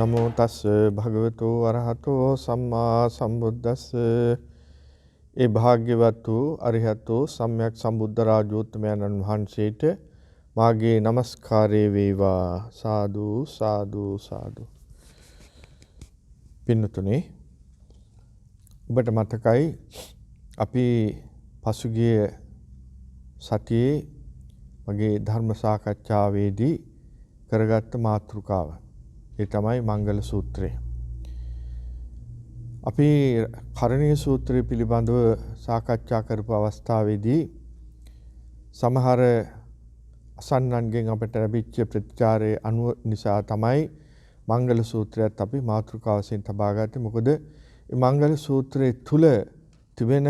නමෝ තස් භගවතු අරහතෝ සම්මා සම්බුද්දස්ස. ඒ භාග්‍යවත් වූ අරිහතෝ සම්්‍යක් සම්බුද්ධ රාජෝත්තමයන්න් වහන්සේට මාගේ নমස්කාරය වේවා. සාදු සාදු සාදු. පින්නතුනේ, ඔබට මතකයි අපි පසුගිය සතියේ මගේ ධර්ම සාකච්ඡාවේදී කරගත්ත මාතෘකාව. ඒ තමයි මංගල සූත්‍රය. අපි කරණීය සූත්‍රය පිළිබඳව සාකච්ඡා කරපු අවස්ථාවේදී සමහර අසන්නන්ගෙන් අපට ලැබිච්ච ප්‍රතිචාරයේ අනුව නිසා තමයි මංගල සූත්‍රයත් අපි මාතෘකාව වශයෙන් තබා ගත්තේ. මොකද මේ මංගල සූත්‍රයේ තුල තිබෙන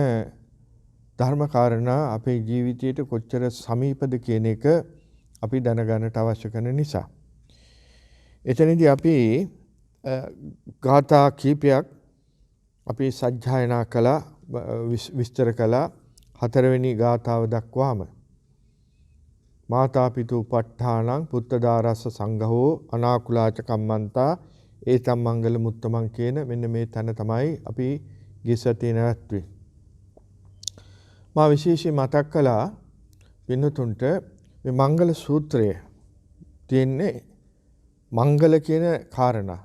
ධර්ම කාරණා අපේ ජීවිතයට කොච්චර සමීපද කියන එක අපි දැනගන්නට අවශ්‍ය කරන නිසා. එතනදී අපි ගාථා කීපයක් අපි සජ්ජායනා කළා, විස්තර කළා. 4 වෙනි ගාථාව දක්වාම මාතා පිතු උපට්ඨානං පුත්තදාරස්ස සංඝෝ අනාකුලාච කම්මන්තා ඒතම් මංගල මුත්තමන් කියන මෙන්න මේ තැන තමයි අපි ගිසතේ නැවැත්තුවේ. මා විශේෂයෙන් මතක් කළා පින්නතුන්ට මේ මංගල සූත්‍රය තියෙන්නේ මංගල කියන කාරණා.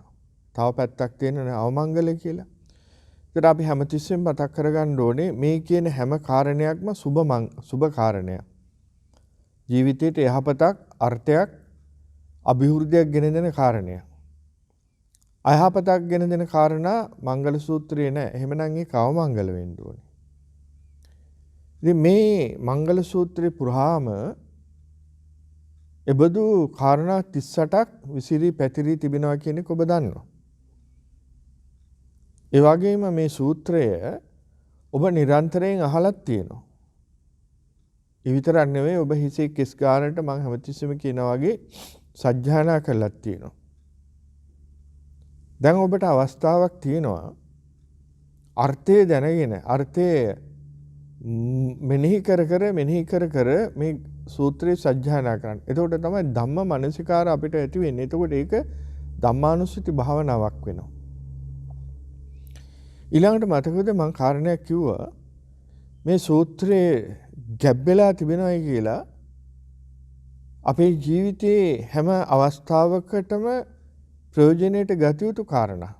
තව පැත්තක් තියෙනවා අවමංගල කියලා. ඒකට අපි හැමතිස්සෙම මතක් කරගන්න ඕනේ මේ කියන හැම කාරණයක්ම සුබ කාරණයක්. ජීවිතයට යහපතක්, අර්ථයක්, අභිවෘද්ධියක් ගෙන දෙන කාරණයක්. අයහපතක් ගෙන දෙන කාරණා මංගල සූත්‍රයේ නැහැ. එහෙමනම් ඒක අවමංගල වෙන්න ඕනේ. ඉතින් මේ මංගල සූත්‍රේ පුරාම එබඳු කාරණා 38ක් විසිරී පැතිරී තිබෙනවා කියන එක ඔබ දන්නවා. ඒ වගේම මේ සූත්‍රය ඔබ නිරන්තරයෙන් අහලත් තියෙනවා. ඒ විතරක් නෙවෙයි, ඔබ හිසේ කෙස් ගානට මම හැමතිස්සෙම කියනා වගේ සජ්ජායනා කරලත් තියෙනවා. දැන් ඔබට අවස්ථාවක් තියෙනවා අර්ථය දැනගෙන අර්ථය මෙනෙහි කර මේ සූත්‍රයේ සජ්ජායනා කරන්න. එතකොට තමයි ධම්ම මනසිකාර අපිට ඇති වෙන්නේ. එතකොට ඒක ධම්මානුස්සති භාවනාවක් වෙනවා. ඊළඟට මතකද මම කාරණයක් කිව්වා මේ සූත්‍රයේ ගැබ්බෙලා තිබෙනවායි කියලා. අපේ ජීවිතයේ හැම අවස්ථාවකටම ප්‍රයෝජනෙට ගත යුතු කාරණා.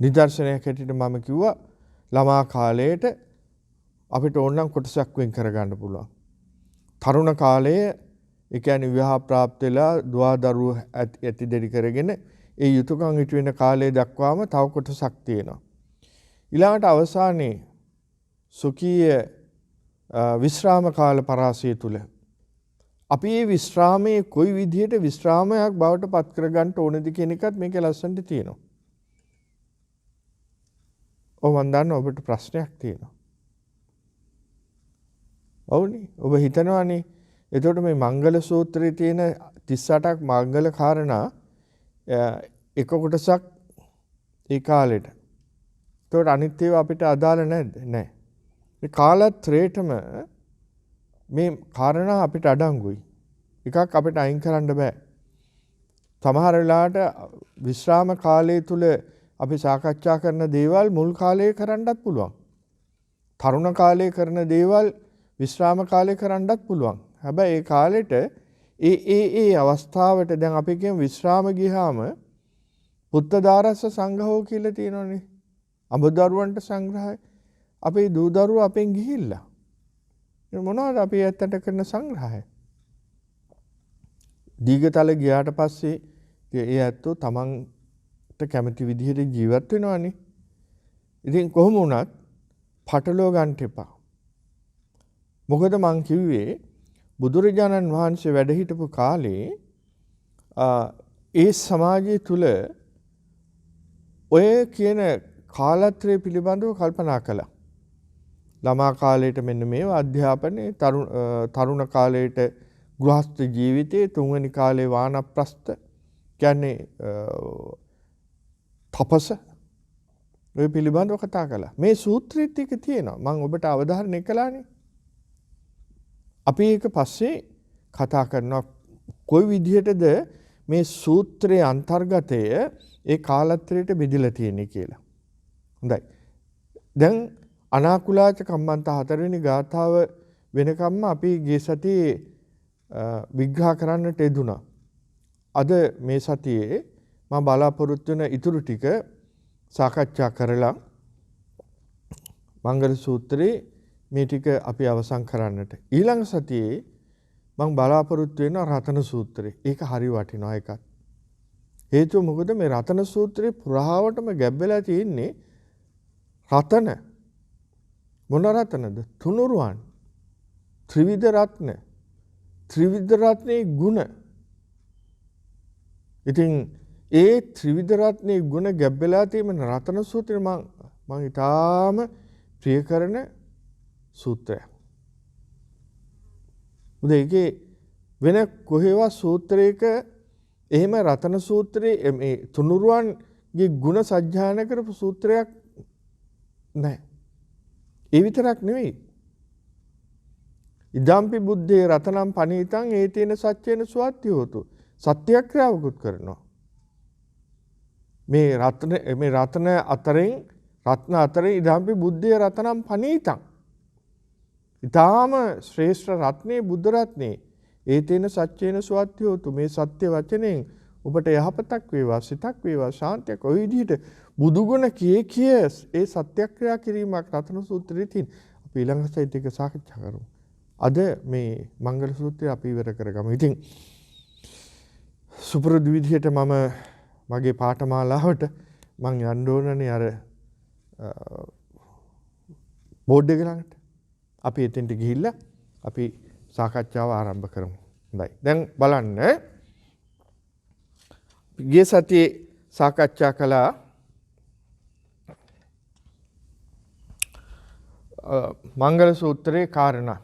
නිදර්ශනයක් හැටියට මම කිව්වා ළමා කාලයට අපිට ඕනනම් කොටසක් වෙන් කරගන්න පුළුවන්. තරුණ කාලයේ ඒ කියන්නේ විවාහ ප්‍රාප්ත වෙලා දුවදරුවෝ ඇති දෙරි කරගෙන ඒ යුතුයකම් ඉටු වෙන කාලය දක්වාම තව කොටසක් තියෙනවා. ඊළඟට අවසානයේ සුඛීය විශ්‍රාම කාල පරාසය තුල අපි මේ විශ්‍රාමයේ කොයි විදිහට විශ්‍රාමයක් බවට පත් කරගන්න ඕනද කියන එකත් මේකේ ලස්සනට තියෙනවා. ඔව් මන් දන්නවා ඔබට ප්‍රශ්නයක් තියෙනවා. ඔව්නේ, ඔබ හිතනවානේ එතකොට මේ මංගල සූත්‍රයේ තියෙන 38ක් මංගල කාරණා එක කොටසක් ඒ කාලෙට. එතකොට අනිත් ඒවා අපිට අදාළ නැද්ද? නැහැ. මේ කාලත්‍රේටම මේ කාරණා අපිට අඩංගුයි. එකක් අපිට අයින් කරන්න බෑ. සමහර වෙලාවට විශ්‍රාම කාලය තුල අපි සාකච්ඡා කරන දේවල් මුල් කාලයේ කරන්නත් පුළුවන්. තරුණ කාලයේ කරන දේවල් විශ්‍රාම කාලයේ කරන්නත් පුළුවන්. හැබැයි ඒ කාලෙට ඒ අවස්ථාවට දැන් අපි කියමු විශ්‍රාම ගියාම පුත්තදාරස්ස සංඝෝ කියලා තියෙනවනේ. අඹදරුවන්ට සංග්‍රහය. අපේ දූ දරුවෝ අපෙන් ගිහිල්ලා. ඒ මොනවද අපි ඇත්තට කරන සංග්‍රහය? දීගතල ගියාට පස්සේ ඒ ඇත්තෝ තමන්ට කැමති විදිහට ජීවත් වෙනවනේ. ඉතින් කොහොම වුණත් පටලව ගන්න එපා. මොකද මං කිව්වේ බුදුරජාණන් වහන්සේ වැඩ හිටපු කාලේ ඒ සමාජය තුල ඔය කියන කාලත්‍රය පිළිබඳව කල්පනා කළා. ළමා කාලයට මෙන්න මේවා අධ්‍යාපනයේ, තරුණ කාලයට ගෘහස්ත ජීවිතයේ, තුන්වෙනි කාලේ වානප්‍රස්ත කියන්නේ තපස ඔය පිළිබඳව කතා කළා. මේ සූත්‍රෙත් එක තියෙනවා. මම ඔබට අවධාරණය කළානේ. අපි ඒක පස්සේ කතා කරනවා කොයි විදිහටද මේ සූත්‍රයේ අන්තර්ගතය ඒ කාලත්‍රයට බෙදලා තියෙන්නේ කියලා. හොඳයි. දැන් අනාකුලාච කම්මන්ත 4 වෙනි ගාථාව වෙනකම්ම අපි ගිය සතියේ විග්‍රහ කරන්නට යෙදුණා. අද මේ සතියේ මම බලාපොරොත්තු වෙන ඉතුරු ටික සාකච්ඡා කරලා මංගල සූත්‍රයේ මේ ටික අපි අවසන් කරන්නට. ඊළඟ සතියේ මම බලාපොරොත්තු වෙන රතන සූත්‍රය. ඒක හරි වටිනවා එකක්. හේතුව මොකද මේ රතන සූත්‍රේ පුරාවටම ගැබ් වෙලා තියෙන්නේ රතන. මොන රතනද? තුනුරුවන්. ත්‍රිවිධ රත්න. ත්‍රිවිධ රත්නේ ගුණ. ඉතින් ඒ ත්‍රිවිධ රත්නේ ගුණ ගැබ් වෙලා තියෙන රතන සූත්‍රය මම ඊටාම ප්‍රිය කරන සූත්‍රයක්. උදේකේ වෙන කොහෙවත් සූත්‍රයක එහෙම රතන සූත්‍රයේ මේ තුනුරුවන්ගේ ගුණ සජ්ජායනා කරපු සූත්‍රයක් නැහැ. ඒ විතරක් නෙවෙයි. ඉදම්පි බුද්ධේ රතනම් පනීතං ඒතේන සච්චේන සුවත්ති හෝතු. සත්‍යක්‍රියාවකුත් කරනවා. මේ රත්න අතරින් ඉදම්පි බුද්ධේ රතනම් පනීතං. ඊටාම ශ්‍රේෂ්ඨ රත්නේ බුද්ධ රත්නේ ඒතේන සච්චේන සුවත්ති හෝතු. මේ සත්‍ය වචනෙන් ඔබට යහපතක් වේවා, සිතක් වේවා, ශාන්තියක්. ඔය විදිහට බුදුගුණ කිය ඒ සත්‍යක්‍රියා කිරීමක් රතන සූත්‍රයේ තියෙන. අපි ඊළඟ සයිට් එක සාකච්ඡා කරමු. අද මේ මංගල සූත්‍රය අපි ඉවර කරගමු. ඉතින් සුපුරුදු විදිහට මම මගේ පාඨමාලාවට මං යන්න ඕනනේ අර බෝඩ් එක ළඟට. අපි එතෙන්ට ගිහිල්ලා අපි සාකච්ඡාව ආරම්භ කරමු. හොඳයි. දැන් බලන්න. ගිය සතියේ සාකච්ඡා කළා මංගල සූත්‍රයේ කාරණා.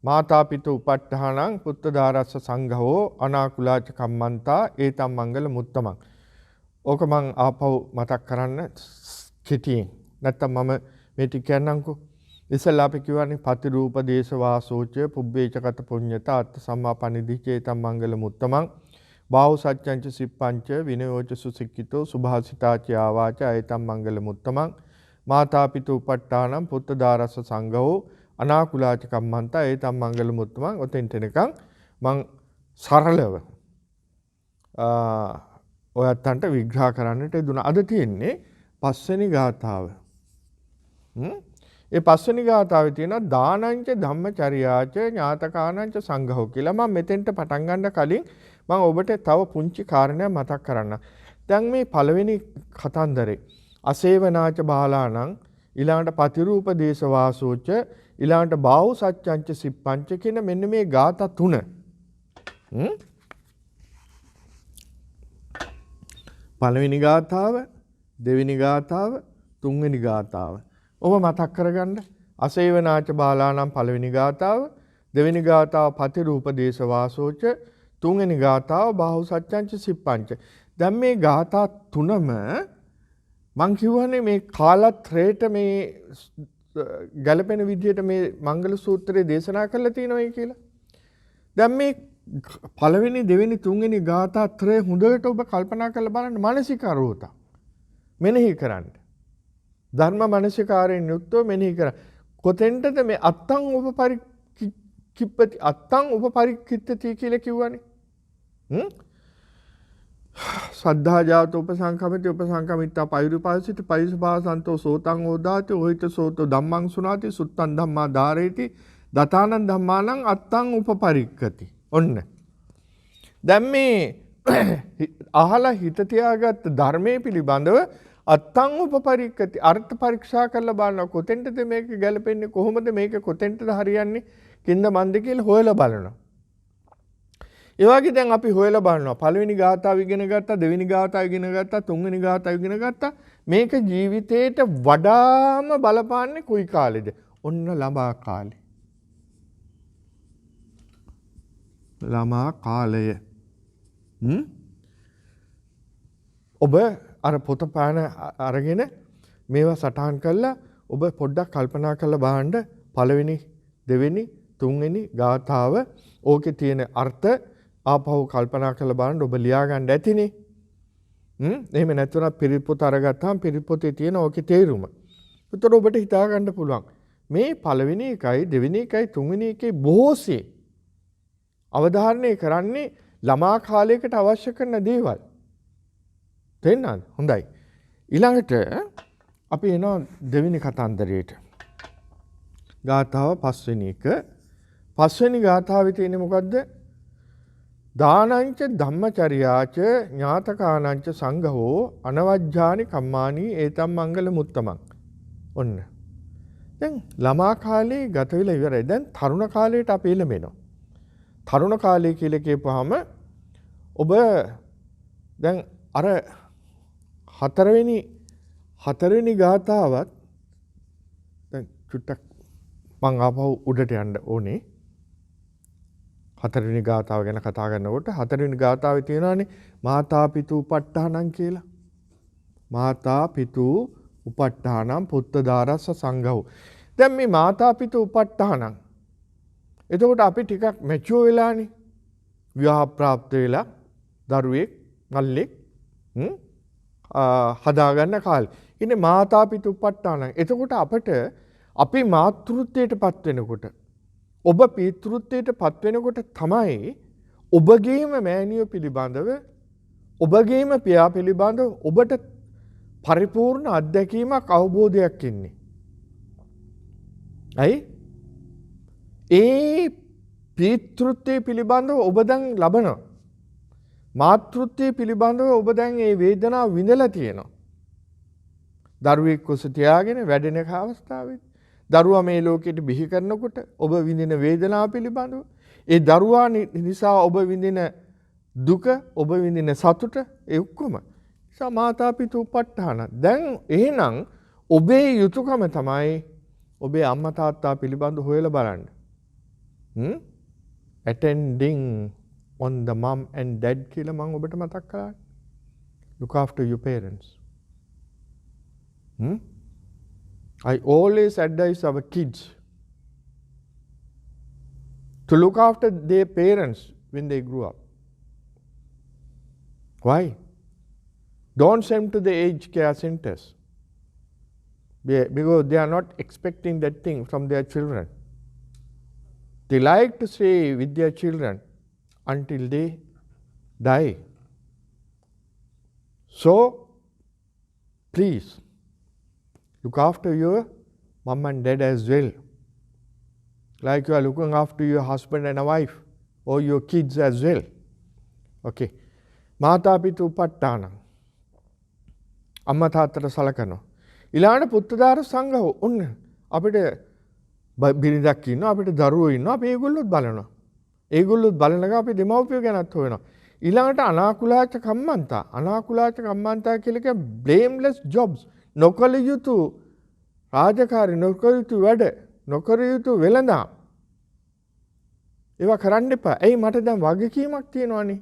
මාතා පිතු උපට්ඨානං පුත්ත දාරස්ස සංඝෝ අනාකුලාච කම්මන්තා ඒතම් මංගල මුත්තමං. ඕක මං ආපහු මතක් කරන්න කෙටියෙන්. නැත්තම් මම මේ ටික කියන්නම්කෝ. ඉස්සෙල්ලා අපි කියවනේ පතිරූප දේශ වාසෝච පුබ්බේචකත පුඤ්ඤතා අත්ථ සම්මාපනිදිචේතම් මංගල මුත්තමං බාහු සත්‍යංච සිප්පංච විනයෝච සුසික්කිතෝ සුභාසිතාච ආවාච ඒතම් මංගල මුත්තමං මාතා පිතු උපට්ඨානං පුත්ත දාරස්ස සංඝෝ අනාකුලාච කම්මන්තා ඒතම් මංගල මුත්තමං. ඔතෙන්ට එනකන් මං සරලව ඔයත්තන්ට විග්‍රහ කරන්නට දුනා. අද තියෙන්නේ පස්වෙනි ගාථාව. ඒ පස්වෙනි ගාථාවේ තියෙනවා දානංච ධම්මචර්යාච ඥාතකානංච සංඝෝ කියලා. මම මෙතෙන්ට පටන් ගන්න කලින් මම ඔබට තව පුංචි කාරණයක් මතක් කරන්න. දැන් මේ පළවෙනි කතන්දරේ අසේවනාච බාලාණං ඊළඟට පතිරූප දේශ වාසෝච ඊළඟට බාහු සච්චංච සිප්පංච කියන මෙන්න මේ ගාථා තුන. පළවෙනි ගාථාව, දෙවෙනි ගාථාව, තුන්වෙනි ගාථාව. ඔබ මතක් කරගන්න. අසේවනාච බාලාණං පළවෙනි ගාථාව, දෙවෙනි ගාථාව පතිරූප දේශ වාසෝච, තුන්වෙනි ගාථාව බාහු සච්චංච සිප්පංච. දැන් මේ ගාථා තුනම මං කියවනේ මේ කාලත්‍රයට මේ ගැලපෙන විදිහට මේ මංගල සූත්‍රයේ දේශනා කරලා තියෙනවායි කියලා. දැන් මේ පළවෙනි දෙවෙනි තුන්වෙනි ගාථා ත්‍රය හොඳට ඔබ කල්පනා කරලා බලන්න. මානසිකාරෝත මෙනෙහි කරන්න. ධර්ම මානසිකාරයෙන් යුක්තව මෙනෙහි කරන්න. කොතෙන්ටද මේ අත්තං උපපරික්කිප්පති අත්තං උපපරික්කිත්තති කියලා කිව්වනේ. සද්ධා ජාත උපසංකමිත උපසංකමිත්තා පෛරුපාසිත පෛරුපාසන්තෝ සෝතං ඕදාති ඔහිත සෝතෝ ධම්මං සුනාති සුත්තං ධම්මා ධාරේති දතානං ධම්මානං අත්තං උපපරික්කති. ඔන්න. දැන් මේ අහලා හිත තියාගත්ත ධර්මයේ පිළිබඳව අත්තං උපපරික්කති අර්ථ පරීක්ෂා කරලා බලනවා. කොතෙන්ටද මේක ගැලපෙන්නේ, කොහොමද මේක කොතෙන්ටද හරියන්නේ, කින්ද මන්ද කියලා හොයලා බලනවා. ඒ වගේ දැන් අපි හොයලා බලනවා. පළවෙනි ගාථාව ඉගෙන ගත්තා, දෙවෙනි ගාථාව ඉගෙන ගත්තා, තුන්වෙනි ගාථාව ඉගෙන ගත්තා. මේක ජීවිතේට වඩාම බලපාන්නේ කොයි කාලෙද? ඔන්න ළමා කාලේ. ළමා කාලය. ඔබ අර පොත පාන අරගෙන මේවා සටහන් කරලා ඔබ පොඩ්ඩක් කල්පනා කරලා බලන්න. පළවෙනි, දෙවෙනි, තුන්වෙනි ගාථාව ඕකේ තියෙන අර්ථ ආපහු කල්පනා කරලා බලන්න ඔබ ලියා ගන්න ඇතිනේ. එහෙම නැත්නම් පිරිත් පොත අරගත්තාම පිරිත් පොතේ තියෙන ඕකේ තේරුම. ඒතර ඔබට හිතා ගන්න පුළුවන්. මේ පළවෙනි එකයි දෙවෙනි එකයි තුන්වෙනි එකේ බොහෝසේ අවධාරණය කරන්නේ ළමා කාලයකට අවශ්‍ය කරන දේවල්. තේරෙනවද? හොඳයි. ඊළඟට අපි එනවා දෙවෙනි කතන්දරයට. ගාථාව පස්වෙනි එක. පස්වෙනි ගාථාවේ තියෙන්නේ මොකද්ද? දානංච ධම්මචර්යාච ඥාතකානංච සංඝෝ අනවජ්ජානි කම්මානි ඒතම් මංගල මුත්තමං. ඔන්න. දැන් ළමා කාලේ ගත වෙලා ඉවරයි. දැන් තරුණ කාලයට අපි එළඹෙනවා. තරුණ කාලය කියලා කියපුවාම ඔබ දැන් අර හතරවෙනි ගාථාවත් දැන් චුට්ටක් මං ආපහු උඩට යන්න ඕනේ. හතරවෙනි ගාථාව ගැන කතා කරනකොට හතරවෙනි ගාථාවේ තියෙනවානේ මාතා පිතු උපට්ඨානං කියලා. මාතා පිතු උපට්ඨානං පුත්ත දාරස්ස සංඝෝ. දැන් මේ මාතා පිතු උපට්ඨානං. එතකොට අපි ටිකක් මැචුවර් වෙලානේ. විවාහ ප්‍රාප්ත වෙලා දරුවෙක් මල්ලෙක් හදාගන්න කාලේ. ඉන්නේ මාතා පිතු උපට්ඨානං. එතකොට අපිට අපි මාතෘත්වයට පත් වෙනකොට ඔබ පිතෘත්වයට පත් වෙනකොට තමයි ඔබගේම මෑණියෝ පිළිබඳව ඔබගේම පියා පිළිබඳව ඔබට පරිපූර්ණ අත්දැකීමක් අවබෝධයක් එන්නේ. ඇයි? ඒ පිතෘත්වයේ පිළිබඳව ඔබ දැන් ලබනවා. මාතෘත්වයේ පිළිබඳව ඔබ දැන් ඒ වේදනාව විඳලා තියෙනවා. දරුවෙක් කුස තියාගෙන වැඩෙන අවස්ථාවේදී දරුවා මේ ලෝකෙට බිහි කරනකොට ඔබ විඳින වේදනාව පිළිබඳව ඒ දරුවා නිසා ඔබ විඳින දුක ඔබ විඳින සතුට ඒ ඔක්කොම සමාතා පිතු උපට්ඨාන. දැන් එහෙනම් ඔබේ යුතුයකම තමයි ඔබේ අම්මා තාත්තා පිළිබඳව හොයලා බලන්න. Attending on the mom and dad කියලා මම ඔබට මතක් කළා. Look after your parents. I always advise our kids to look after their parents when they grow up. Why? Don't send to the aged care centers because they are not expecting that thing from their children. They like to stay with their children until they die. So, please, look after your mom and dad as well. Like you are looking after your husband and a wife or your kids as well. Okay. Mata pitu upattana. Amma තාත්තට සලකනවා. ඊළඟට පුත්තදාර සංඝව ඔන්න අපිට බිරිඳක් ඉන්නවා අපිට දරුවෝ ඉන්නවා අපි ඒගොල්ලොත් බලනවා. ඒගොල්ලොත් බලනක අපි දෙමව්පියෝ ගැනත් හොයනවා. ඊළඟට අනාකුලාච කම්මන්තා. අනාකුලාච කම්මන්තා කියලා කියන්නේ blameless jobs. නොකළ යුතු රාජකාරී නොකළ යුතු වැඩ නොකර යුතු වෙළඳාම් ඒවා කරන්න එපා. ඇයි මට දැන් වගකීමක් තියෙනවානේ.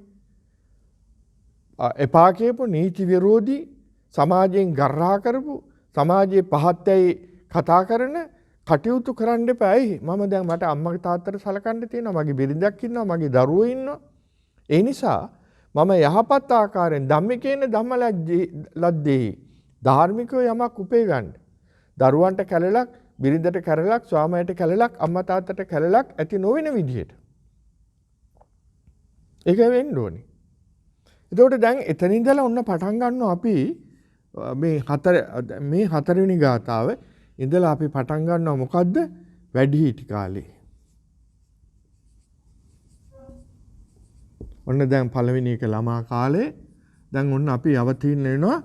එපා කියපු නීති විරෝධී සමාජයෙන් ගර්හා කරපු සමාජයේ පහත්යයි කතා කරන කටයුතු කරන්න එපා. ඇයි මම දැන් මට අම්මගේ තාත්තට සලකන්න තියෙනවා මගේ බිරිඳක් ඉන්නවා මගේ දරුවෝ ඉන්නවා. ඒ නිසා මම යහපත් ආකාරයෙන් ධම්මිකේන ධම්මලද්දේ ධාර්මිකව යමක් උපේ ගන්න. දරුවන්ට කැලලක්, බිරිඳට කැලලක්, ස්වාමියාට කැලලක්, අම්මා තාත්තට කැලලක් ඇති නොවන විදිහට. ඒක වෙන්න ඕනේ. එතකොට දැන් එතන ඉඳලා ඔන්න පටන් ගන්නවා අපි මේ හතරවෙනි ගාථාව ඉඳලා අපි පටන් ගන්නවා මොකද්ද? වැඩිහිටි කාලේ. ඔන්න දැන් පළවෙනි එක ළමා කාලේ. දැන් ඔන්න අපි අවතීර්ණ වෙනවා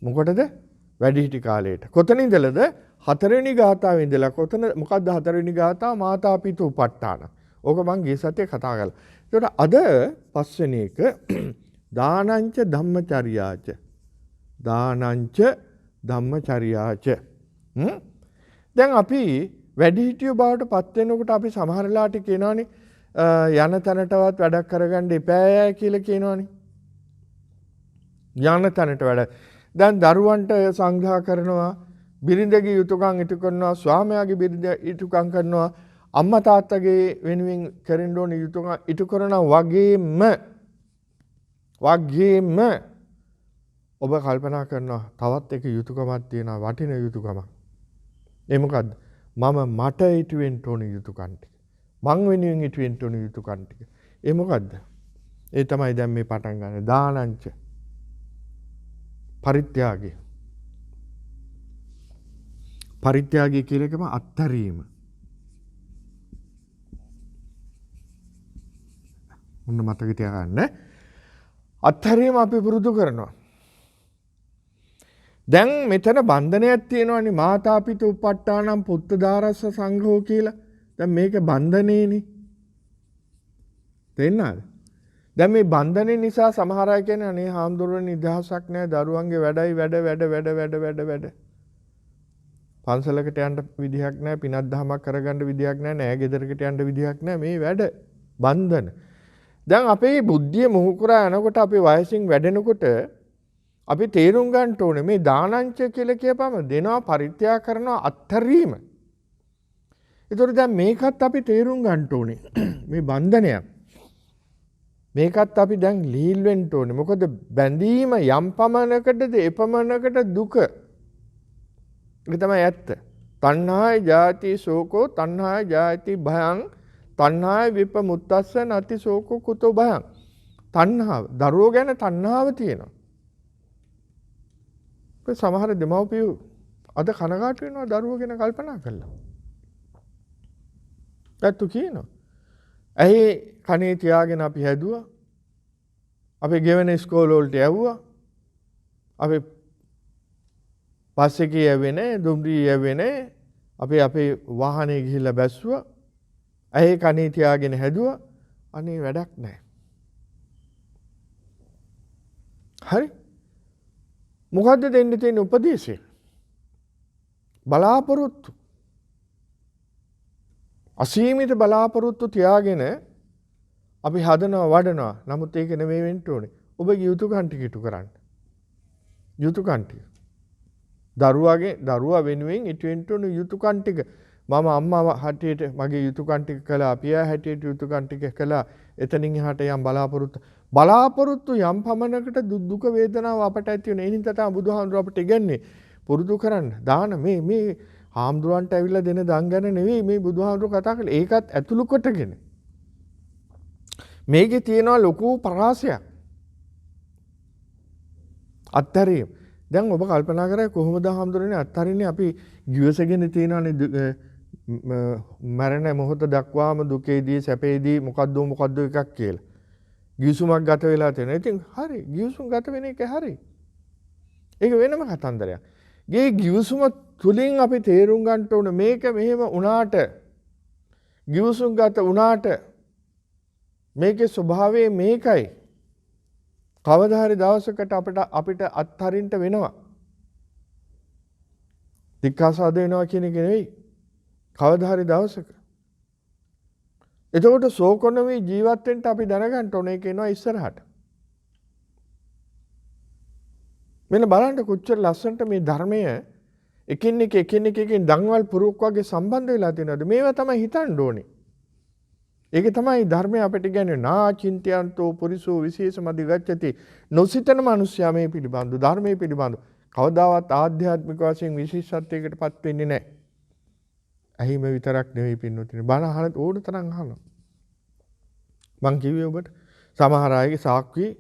මොකටද? වැඩිහිටි කාලයට. කොතන ඉඳලාද? හතරවෙනි ගාථාවේ ඉඳලා මොකද්ද හතරවෙනි ගාථාව? මාතා පිතු උපට්ඨාන. ඕක මං ගිය සතියේ කතා කළා. ඒකට අද පස්වෙනි එක දානංච ධම්මචර්යාච. දානංච ධම්මචර්යාච. දැන් අපි වැඩිහිටියෝ බවට පත් වෙනකොට අපි සමහර ලාට කියනවානේ යන තැනටවත් වැඩක් කරගන්න එපා කියලා කියනවානේ. යන තැනට වැඩ. දැන් දරුවන්ට සංඝා කරනවා, බිරිඳගේ යුතුයකම් ඉටු කරනවා, ස්වාමියාගේ බිරිඳ යුතුයකම් කරනවා. අම්මා තාත්තගේ වෙනුවෙන් කරන්න ඕන යුතුයකම් ඉටු කරනවා වගේම ඔබ කල්පනා කරනවා තවත් එක යුතුයකමක් තියෙනවා වටින යුතුයකමක්. ඒ මොකද්ද? මම මට ඉටු වෙන්න ඕන යුතුයකම් ටික. මං වෙනුවෙන් ඉටු වෙන්න ඕන යුතුයකම් ටික. ඒ මොකද්ද? ඒ තමයි දැන් මේ පටන් ගන්න දානංච පරිත්‍යාගය. පරිත්‍යාගය කියන එකම අත්හැරීම. ඔන්න මතක තියාගන්න. අත්හැරීම අපි පුරුදු කරනවා. දැන් මෙතන බන්ධනයක් තියෙනවානේ මාතා පිතු උපට්ඨානම් පුත්ත දාරස්ස සංඝෝ කියලා. දැන් මේක බන්ධනේනේ. තේන්නාද? දැන් මේ බන්ධනේ නිසා සමහර අය කියන්නේ අනේ හාමුදුරුවෝ නිදහසක් නැහැ දරුවන්ගේ වැඩ. පන්සලකට යන්න විදිහක් නැහැ පිනක් දහමක් කරගන්න විදිහක් නැහැ නෑ ගෙදරකට යන්න විදිහක් නැහැ මේ වැඩ බන්ධන. දැන් අපේ බුද්ධිය මුහු කරා යනකොට අපි වයසින් වැඩෙනකොට අපි තේරුම් ගන්න ඕනේ මේ දානංච කියලා කියපම දෙනවා පරිත්‍යාග කරනවා අත්හැරීම. ඒතකොට දැන් මේකත් අපි තේරුම් ගන්න ඕනේ මේ බන්ධනයක්. මේකත් අපි දැන් ලීල් වෙන්න ඕනේ. මොකද බැඳීම යම් පමණකටද එපමණකට දුක. ඒක තමයි ඇත්ත. තණ්හාය ජාති සෝකෝ තණ්හාය ජාති භයං තණ්හාය විපමුත්තස්ස නැති සෝකෝ කුතෝ භයං. තණ්හාව දරුවෝ ගැන තණ්හාව තියෙනවා. සමහර දෙමව්පියෝ අද කනගාටු වෙනවා දරුවෝ ගැන කල්පනා කළා. ඇත්ත කියනවා. ඇයි කනේ තියාගෙන අපි හැදුවා. අපි ගෙවන ඉස්කෝල වලට යවුවා. අපි බස් එකේ යවෙන්නේ නැහැ, දුම්රිය යවෙන්නේ නැහැ. අපි අපේ වාහනේ ගිහිල්ලා බැස්සුවා. ඇයි කනේ තියාගෙන හැදුවා. අනේ වැඩක් නැහැ. හරි. මොකද්ද දෙන්න තියෙන උපදේශය? බලාපොරොත්තු. අසීමිත බලාපොරොත්තු තියාගෙන අපි හදනවා වඩනවා. නමුත් ඒක නෙමෙයි වෙන්න ඕනේ. ඔබගේ යුතුයකම් ටික ඉටු කරන්න. යුතුයකම් ටික. දරුවා වෙනුවෙන් ඉටු වෙන්න ඕන යුතුයකම් ටික. මම අම්මා හැටියට මගේ යුතුයකම් ටික කළා. පියා හැටියට යුතුයකම් ටික කළා. එතනින් එහාට යම් බලාපොරොත්තු යම් පමණකට දුක් වේදනාව අපට ඇති වෙන. ඒ හින්දා තමයි බුදුහාමුදුරුවෝ අපට ඉගන්නේ පුරුදු කරන්න. දාන මේ හාමුදුරුවන්ට ඇවිල්ලා දෙන දන් ගැන නෙවෙයි මේ බුදුහාමුදුරුවෝ කතා කළේ. ඒකත් ඇතුළු කොටගෙන. මේකේ තියෙනවා ලොකු පරාසයක්. අත්හැරීම. දැන් ඔබ කල්පනා කරේ කොහොමද හාමුදුරනේ අත්හරින්නේ? අපි ගිවිසගෙන තියෙනනේ මරණ මොහොත දක්වාම දුකේදී සැපේදී මොකද්ද එකක් කියලා. ගිවිසුමක් ගත වෙලා තියෙනවා. ඉතින් හරි ගිවිසුම් ගත වෙන එක හරි. ඒක වෙනම කතන්දරයක්. ගේ ගිවිසුම තුලින් අපි තේරුම් ගන්න ඕන මේක මෙහෙම වුණාට ගිවිසුම් ගත වුණාට මේකේ ස්වභාවය මේකයි. කවදා හරි දවසකට අපිට අත්හරින්න වෙනවා. දික්කාසාද වෙනවා කියන එක නෙවෙයි. කවදා හරි දවසක. එතකොට සෝකොනවි ජීවත් වෙන්න අපි දැනගන්න ඕනේ ඒක එනවා ඉස්සරහට. මෙන්න බලන්න කොච්චර ලස්සනට මේ ධර්මය එකින් එකකින් දන්වල් පුරුක් වගේ සම්බන්ධ වෙලා තියෙනවද? මේවා තමයි හිතන්න ඕනේ. ඒක තමයි ධර්මය අපිට කියන්නේ නාචින්ත්‍යන්තෝ පුරිසෝ විශේෂමදි ගච්ඡති. නොසිතන මිනිස්සයා මේ පිළිබඳ ධර්මයේ පිළිබඳ කවදාවත් ආධ්‍යාත්මික වශයෙන් විශේෂත්වයකටපත් වෙන්නේ නැහැ. ඇහිම විතරක් නෙවෙයි පින්නොතිනේ. බණ අහන ඕන තරම් අහනවා. මං කිව්වේ ඔබට සමහර අයගේ සාක්කුවේ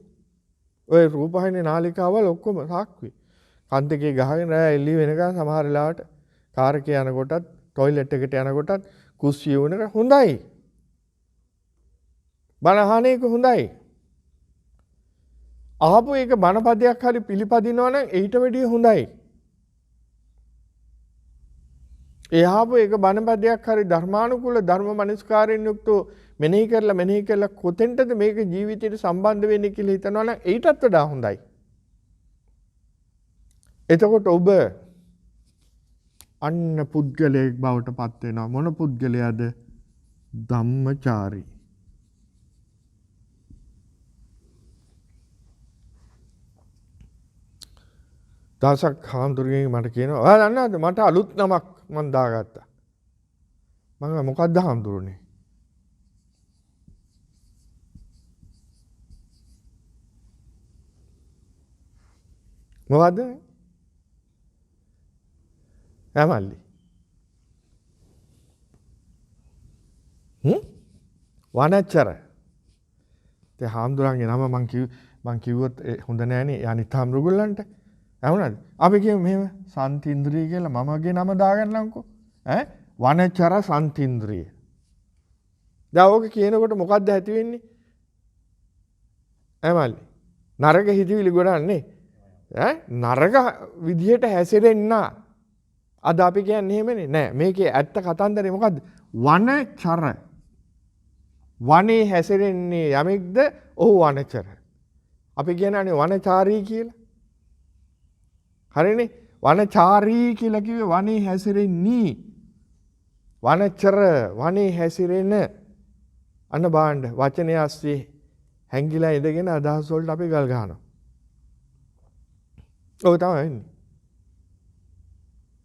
ඔය රූපහිනේ නාලිකාවල් ඔක්කොම සාක්කුවේ. කන්දකේ ගහගෙන රෑ එළි වෙනකන් සමහර වෙලාවට කාර් එකේ යනකොටත් টয়ලට් එකට යනකොටත් කුස්සිය වුණා හොඳයි. බණ අහන එක හොඳයි. ආපු එක බණපදයක් හරි පිළිපදිනවා නම් ඊට වැඩිය හොඳයි. ඒ ආපු එක බණපදයක් හරි ධර්මානුකූල ධර්ම මනස්කාරයෙන් යුක්තව මෙනෙහි කරලා කොතෙන්ටද මේක ජීවිතයට සම්බන්ධ වෙන්නේ කියලා හිතනවා නම් ඊටත් වඩා හොඳයි. එතකොට ඔබ අන්න පුද්ගලයෙක් බවට පත් වෙනවා. මොන පුද්ගලයාද? ධම්මචාරී. දවසක් හාමුදුරුවෝ මට කියනවා ඔයා දන්නවද මට අලුත් නමක් මම දාගත්තා. මම මොකක්ද හාමුදුරනේ? මොකද්ද? ඇමල්ලි. වනච්චර. ඒ හාමුදුරන්ගේ නම මං කිව්වොත් හොඳ නෑනේ අනිත් හාමුදුරුගොල්ලන්ට. ඇහුණාද? අපි කියමු මෙහෙම සන්තින්ද්‍රිය කියලා මමගේ නම දාගන්නම්කෝ. වනචර සන්තින්ද්‍රිය. දැන් ඕක කියනකොට මොකද්ද ඇති වෙන්නේ? ඇමල්ලි. නරක හිතවිලි ගොඩන්නේ. නරක විදියට හැසිරෙන්න. අද අපි කියන්නේ එහෙමනේ. නෑ මේකේ ඇත්ත කතන්දරේ මොකද්ද? වනචර. වනේ හැසිරෙන්නේ යමෙක්ද ඔහු වනචර. අපි කියන්නේ වනචාරී කියලා. හරිනේ? වනචාරී කියලා කිව්වේ වනේ හැසිරෙන්නේ. වනචර වනේ හැසිරෙන අන්න බාණ්ඩ වචනය ඇස්සේ හැංගිලා ඉඳගෙන අදහස් වලට අපි ගල් ගන්නවා. ඔය තමයි වෙන්නේ.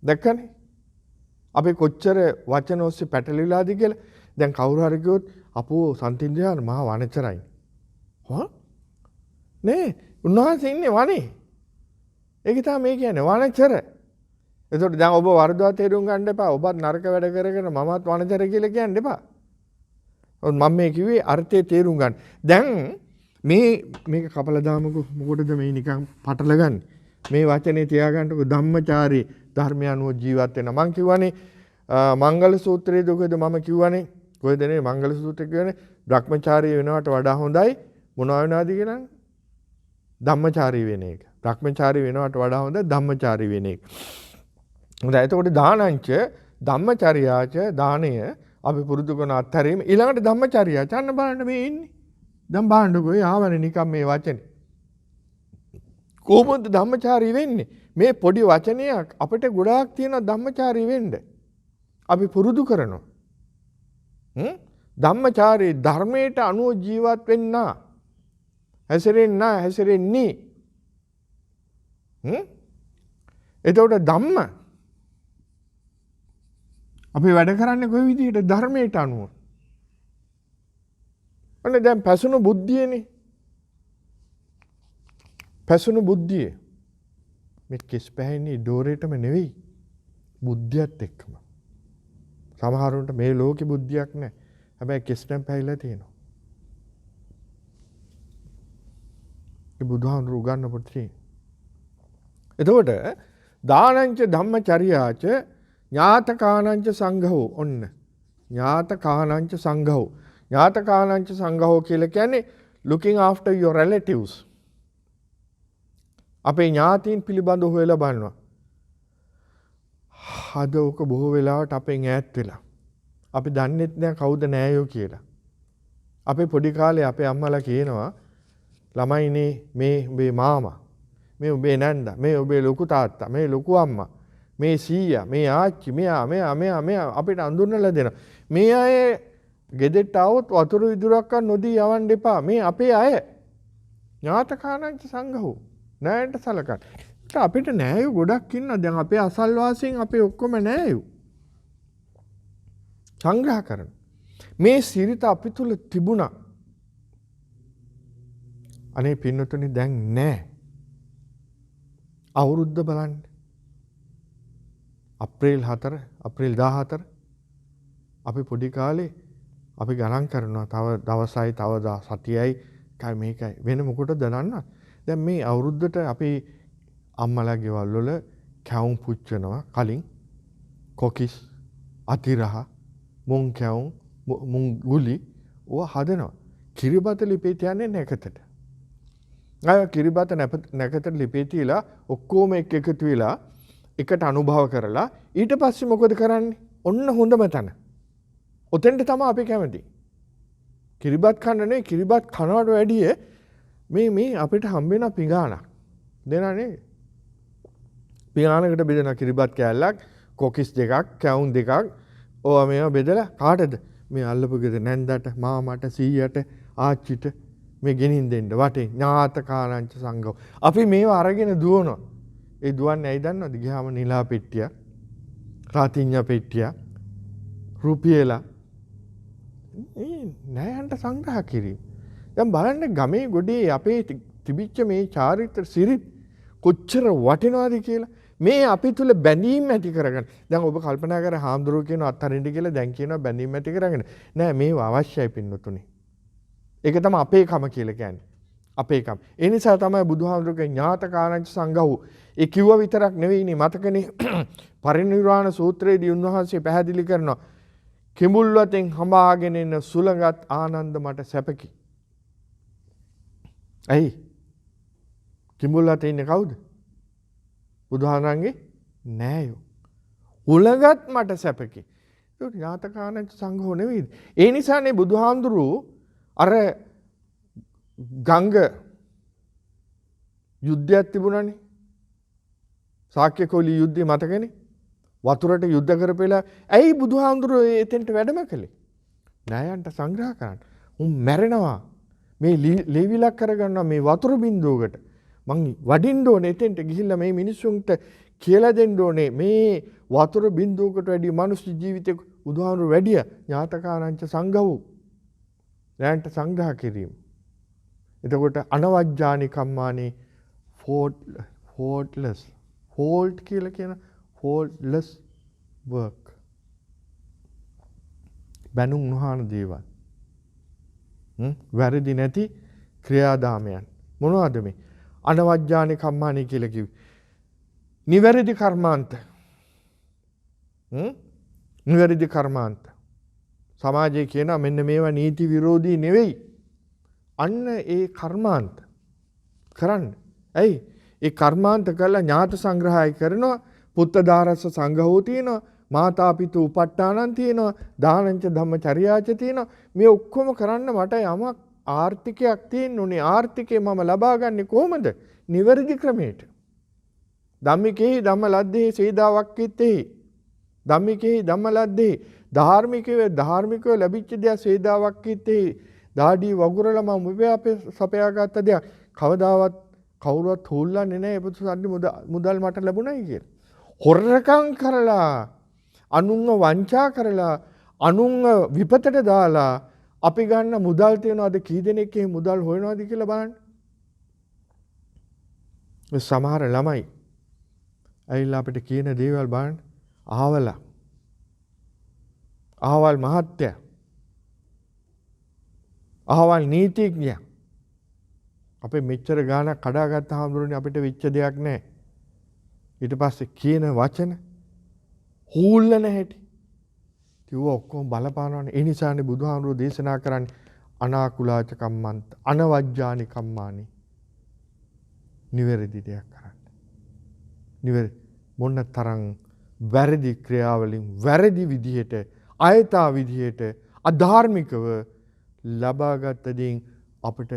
දැක්කනේ? අපි කොච්චර වචන ඔස්සේ පැටලිලාද කියලා. දැන් කවුරු හරි කිව්වොත් අපෝ සන්තින්ද්‍රියන් මහා වනචරයි. හා? නේ උන්වහන්සේ ඉන්නේ වනේ. ඒක තමයි මේ කියන්නේ වනචර. එතකොට දැන් ඔබ වර්ධවා තේරුම් ගන්න එපා. ඔබත් නරක වැඩ කරගෙන මමත් වනචර කියලා කියන්න එපා. මම මේ කිව්වේ අර්ථය තේරුම් ගන්න. දැන් මේක කපලා දාමුකෝ. මොකටද මේ නිකන් පටලගන්නේ? මේ වචනේ තියාගන්නකො ධම්මචාරී ධර්මය අනුව ජීවත් වෙන. මම කියවනේ මංගල සූත්‍රයේ දුකද මම කියවනේ කොහෙද නේ මංගල සූත්‍රය කියන්නේ බ්‍රහ්මචාරී වෙනවට වඩා හොඳයි මොනවා වෙනවද කියලා ධම්මචාරී වෙන එක. බ්‍රහ්මචාරී වෙනවට වඩා හොඳ ධම්මචාරී වෙන එක. හොඳයි. එතකොට දානංච ධම්මචර්යාච දානය අපි පුරුදු කරන අත්හැරීම ඊළඟට ධම්මචර්යාච අන්න බලන්න මේ ඉන්නේ. දැන් බලන්නකෝ ආවනේ නිකන් මේ වචනේ. කොහොමද ධම්මචාරී වෙන්නේ? මේ පොඩි වචනයක් අපිට ගොඩාක් තියෙන ධම්මචාරී වෙන්න. අපි පුරුදු කරනවා. ධම්මචාරී ධර්මයට අනුව ජීවත් වෙන්න. හැසිරෙන්නේ. එතකොට ධම්ම අපි වැඩ කරන්නේ කොයි විදිහට ධර්මයට අනුව. අනේ දැන් පැසුණු බුද්ධියනේ. පැසුණු බුද්ධිය. මේ කිස් පැහැන්නේ ඩෝරේටම නෙවෙයි. බුද්ධියත් එක්කම. සමහරුන්ට මේ ලෝකේ බුද්ධියක් නැහැ. හැබැයි කිස්ටම් පැහිලා තියෙනවා. ඒ බුදුහාමුදුරු උගන්වන පොතේ. එතකොට දානංච ධම්මචර්යාච ඥාතකානංච සංඝෝ ඔන්න. ඥාතකානංච සංඝෝ. ඥාතකානංච සංඝෝ කියලා කියන්නේ looking after your relatives. අපේ ඥාතීන් පිළිබඳව හොයලා බලනවා. අද ඔක බොහෝ වෙලාවට අපෙන් ඈත් වෙලා. අපි දන්නෙත් නෑ කවුද නෑයෝ කියලා. අපේ පොඩි කාලේ අපේ අම්මලා කියනවා ළමයිනේ මේ ඔබේ මාමා, මේ ඔබේ නැන්දා, මේ ඔබේ ලොකු තාත්තා, මේ ලොකු අම්මා, මේ සීයා, මේ ආච්චි, මෙයා අපිට අඳුරලා දෙනවා. මේ අය ගෙදරට આવොත් වතුර විදුරක්වත් නොදී යවන්න එපා. මේ අපේ අය. ඥාතකානංච සංඝෝ. නෑන්ට සලකන්න. අපිට නෑයෝ ගොඩක් ඉන්නවා. දැන් අපේ අසල්වාසීන් අපේ ඔක්කොම නෑයෝ. සංග්‍රහ කරන. මේ සිරිත අපි තුල තිබුණා. අනේ පින්නතුනි දැන් නෑ. අවුරුද්ද බලන්න. අප්‍රේල් 14 අපි පොඩි කාලේ අපි ගණන් කරනවා තව දවසයි තව සතියයි කයි මේකයි වෙන මොකටද දන්නවද? දැන් මේ අවුරුද්දට අපි අම්මලා ගෙවල් වල කැවුම් පුච්චනවා කලින් කොකිස් අතිරහ මුං කැවුම් මුං ගුලි ඕවා හදනවා. කිරිබත ලිපේ තියන්නේ නැකතට. අය කිරිබත නැකතට ලිපේ තියලා ඔක්කොම එකතු වෙලා එකට අනුභව කරලා ඊට පස්සේ මොකද කරන්නේ? ඔන්න හොඳම තැන. ඔතෙන්ට තමයි අපි කැමති. කිරිබත් කන්න නෙවෙයි කිරිබත් කනවට වැඩිය මේ අපිට හම්බ වෙන පිඟානක් දෙනනේ. පිඟානකට බෙදෙන කිරිබත් කෑල්ලක්, කොකිස් දෙකක්, කැවුම් දෙකක් ඕවා මේවා බෙදලා කාටද? මේ අල්ලපු ගෙදර නැන්දට, මාමට, සීයට, ආච්චිට මේ ගෙනින් දෙන්න වටේ ඥාතකානංච සංඝෝ. අපි මේවා අරගෙන දුවනවා. ඒ දුවන්නේ ඇයි දන්නවද? ගියාම නිලා පෙට්ටිය, රාතිඤ්ඤා පෙට්ටිය, රුපියල නෑයන්ට සංග්‍රහ කිරීම. දැන් බලන්න ගමේ ගොඩේ අපේ තිබිච්ච මේ චාරිත්‍ර සිරිත් කොච්චර වටිනවද කියලා. මේ අපි තුල බැඳීම් ඇති කරගන්න. දැන් ඔබ කල්පනා කර හාමුදුරුවෝ කියන අත්හරින්න කියලා දැන් කියනවා බැඳීම් ඇති කරගෙන. නෑ මේව අවශ්‍යයි පින්නතුනේ. ඒක තමයි අපේ කම කියලා කියන්නේ. අපේ කම. ඒ නිසා තමයි බුදුහාමුදුරුවෝ ඥාතකාරංච සංඝහු. ඒ කිව්ව විතරක් නෙවෙයිනේ මතකනේ පරිනිර්වාණ සූත්‍රයේදී උන්වහන්සේ පැහැදිලි කරනවා. කිඹුල් වතෙන් හඹාගෙන එන සුළඟත් ආනන්ද මට සැපකි. ඇයි? කිඹුල් වතේ ඉන්නේ කවුද? බුදුහාමරන්ගේ නෑයෝ. උලඟත් මට සැපකි. ඒක ඥාතකාරංච සංඝහු නෙවෙයි. ඒ නිසානේ බුදුහාමුදුරුවෝ අර ගංග යුද්ධයක් තිබුණානේ. ශාක්‍ය කොලි යුද්ධය මතකනේ. වතුරට යුද්ධ කරපෙලා ඇයි බුදුහාමුදුරුවෝ එතෙන්ට වැඩම කළේ? ණයන්ට සංග්‍රහ කරන්න. උන් මැරෙනවා. මේ ලේවිලක් කරගන්නවා මේ වතුර බින්දුවකට. මං වඩින්න ඕනේ එතෙන්ට ගිහිල්ලා මේ මිනිස්සුන්ට කියලා දෙන්න ඕනේ මේ වතුර බින්දුවකට වැඩි මනුස්ස ජීවිතේ බුදුහාමුදුරුවෝ වැඩිය ඥාතකාරංච සංඝහු. ණයන්ට සංග්‍රහ කිරීම. එතකොට අනවජ්ජානි කම්මානේ faultless fault කියලා කියන faultless work බැනුම් නොහාන දේවල් වැරදි නැති ක්‍රියාදාමයන් මොනවද මේ අනවජ්ජානි කම්මානේ කියලා කිව්වේ නිවැරදි කර්මාන්ත නිවැරදි කර්මාන්ත සමාජයේ කියනවා මෙන්න මේවා නීති විරෝධී නෙවෙයි අන්න ඒ කර්මාන්ත කරන්න. ඇයි? ඒ කර්මාන්ත කළා ඥාත සංග්‍රහය කරනවා පුත්තදාරස්ස සංඝහෝ තියෙනවා මාතා පිතු උපට්ඨානං තියෙනවා දානංච ධම්මචර්යාච තියෙනවා මේ ඔක්කොම කරන්න මට යමක් ආර්ථිකයක් තියෙන්න ඕනේ ආර්ථිකේ මම ලබා ගන්නේ කොහොමද? නිවැරදි ක්‍රමයට. ධම්මිකේ ධම්මලද්දේ සේදාවක් කිත්තේ ධම්මිකේ ධම්මලද්දේ ධාර්මිකව ලැබිච්ච දේ සේදාවක් කිත්තේ දාඩි වගුරලා මම අපේ සපයාගත්ත දෙයක් කවදාවත් කවුරුවත් හොල්ලන්නේ නැහැ පුතුසන්දි මුදල් මට ලැබුණයි කියලා. හොරකම් කරලා අනුන්ව වංචා කරලා අනුන්ව විපතට දාලා අපි ගන්න මුදල් තියනවාද කී දෙනෙක් එහෙ මුදල් හොයනවාද කියලා බලන්න. මේ සමහර ළමයි ඇවිල්ලා අපිට කියන දේවල් බලන්න අහවල් මහත්තයා අහවල් නීතිඥයා අපේ මෙච්චර ගාණක් කඩාගත්ත හාමුදුරනේ අපිට වෙච්ච දෙයක් නැහැ. ඊට පස්සේ කියන වචන හූල්ලන හැටි කිව්ව ඔක්කොම බලපානවනේ. ඒ නිසානේ බුදුහාමුදුරුවෝ දේශනා කරන්නේ අනාකුලාච කම්මන්ත අනවජ්ජානි කම්මානි. නිවැරදි දෙයක් කරන්න. නිවැරදි මොන තරම් වැරදි ක්‍රියාවලින් වැරදි විදිහට අයථා විදිහට අධාර්මිකව ලබාගත් දෙයින් අපිට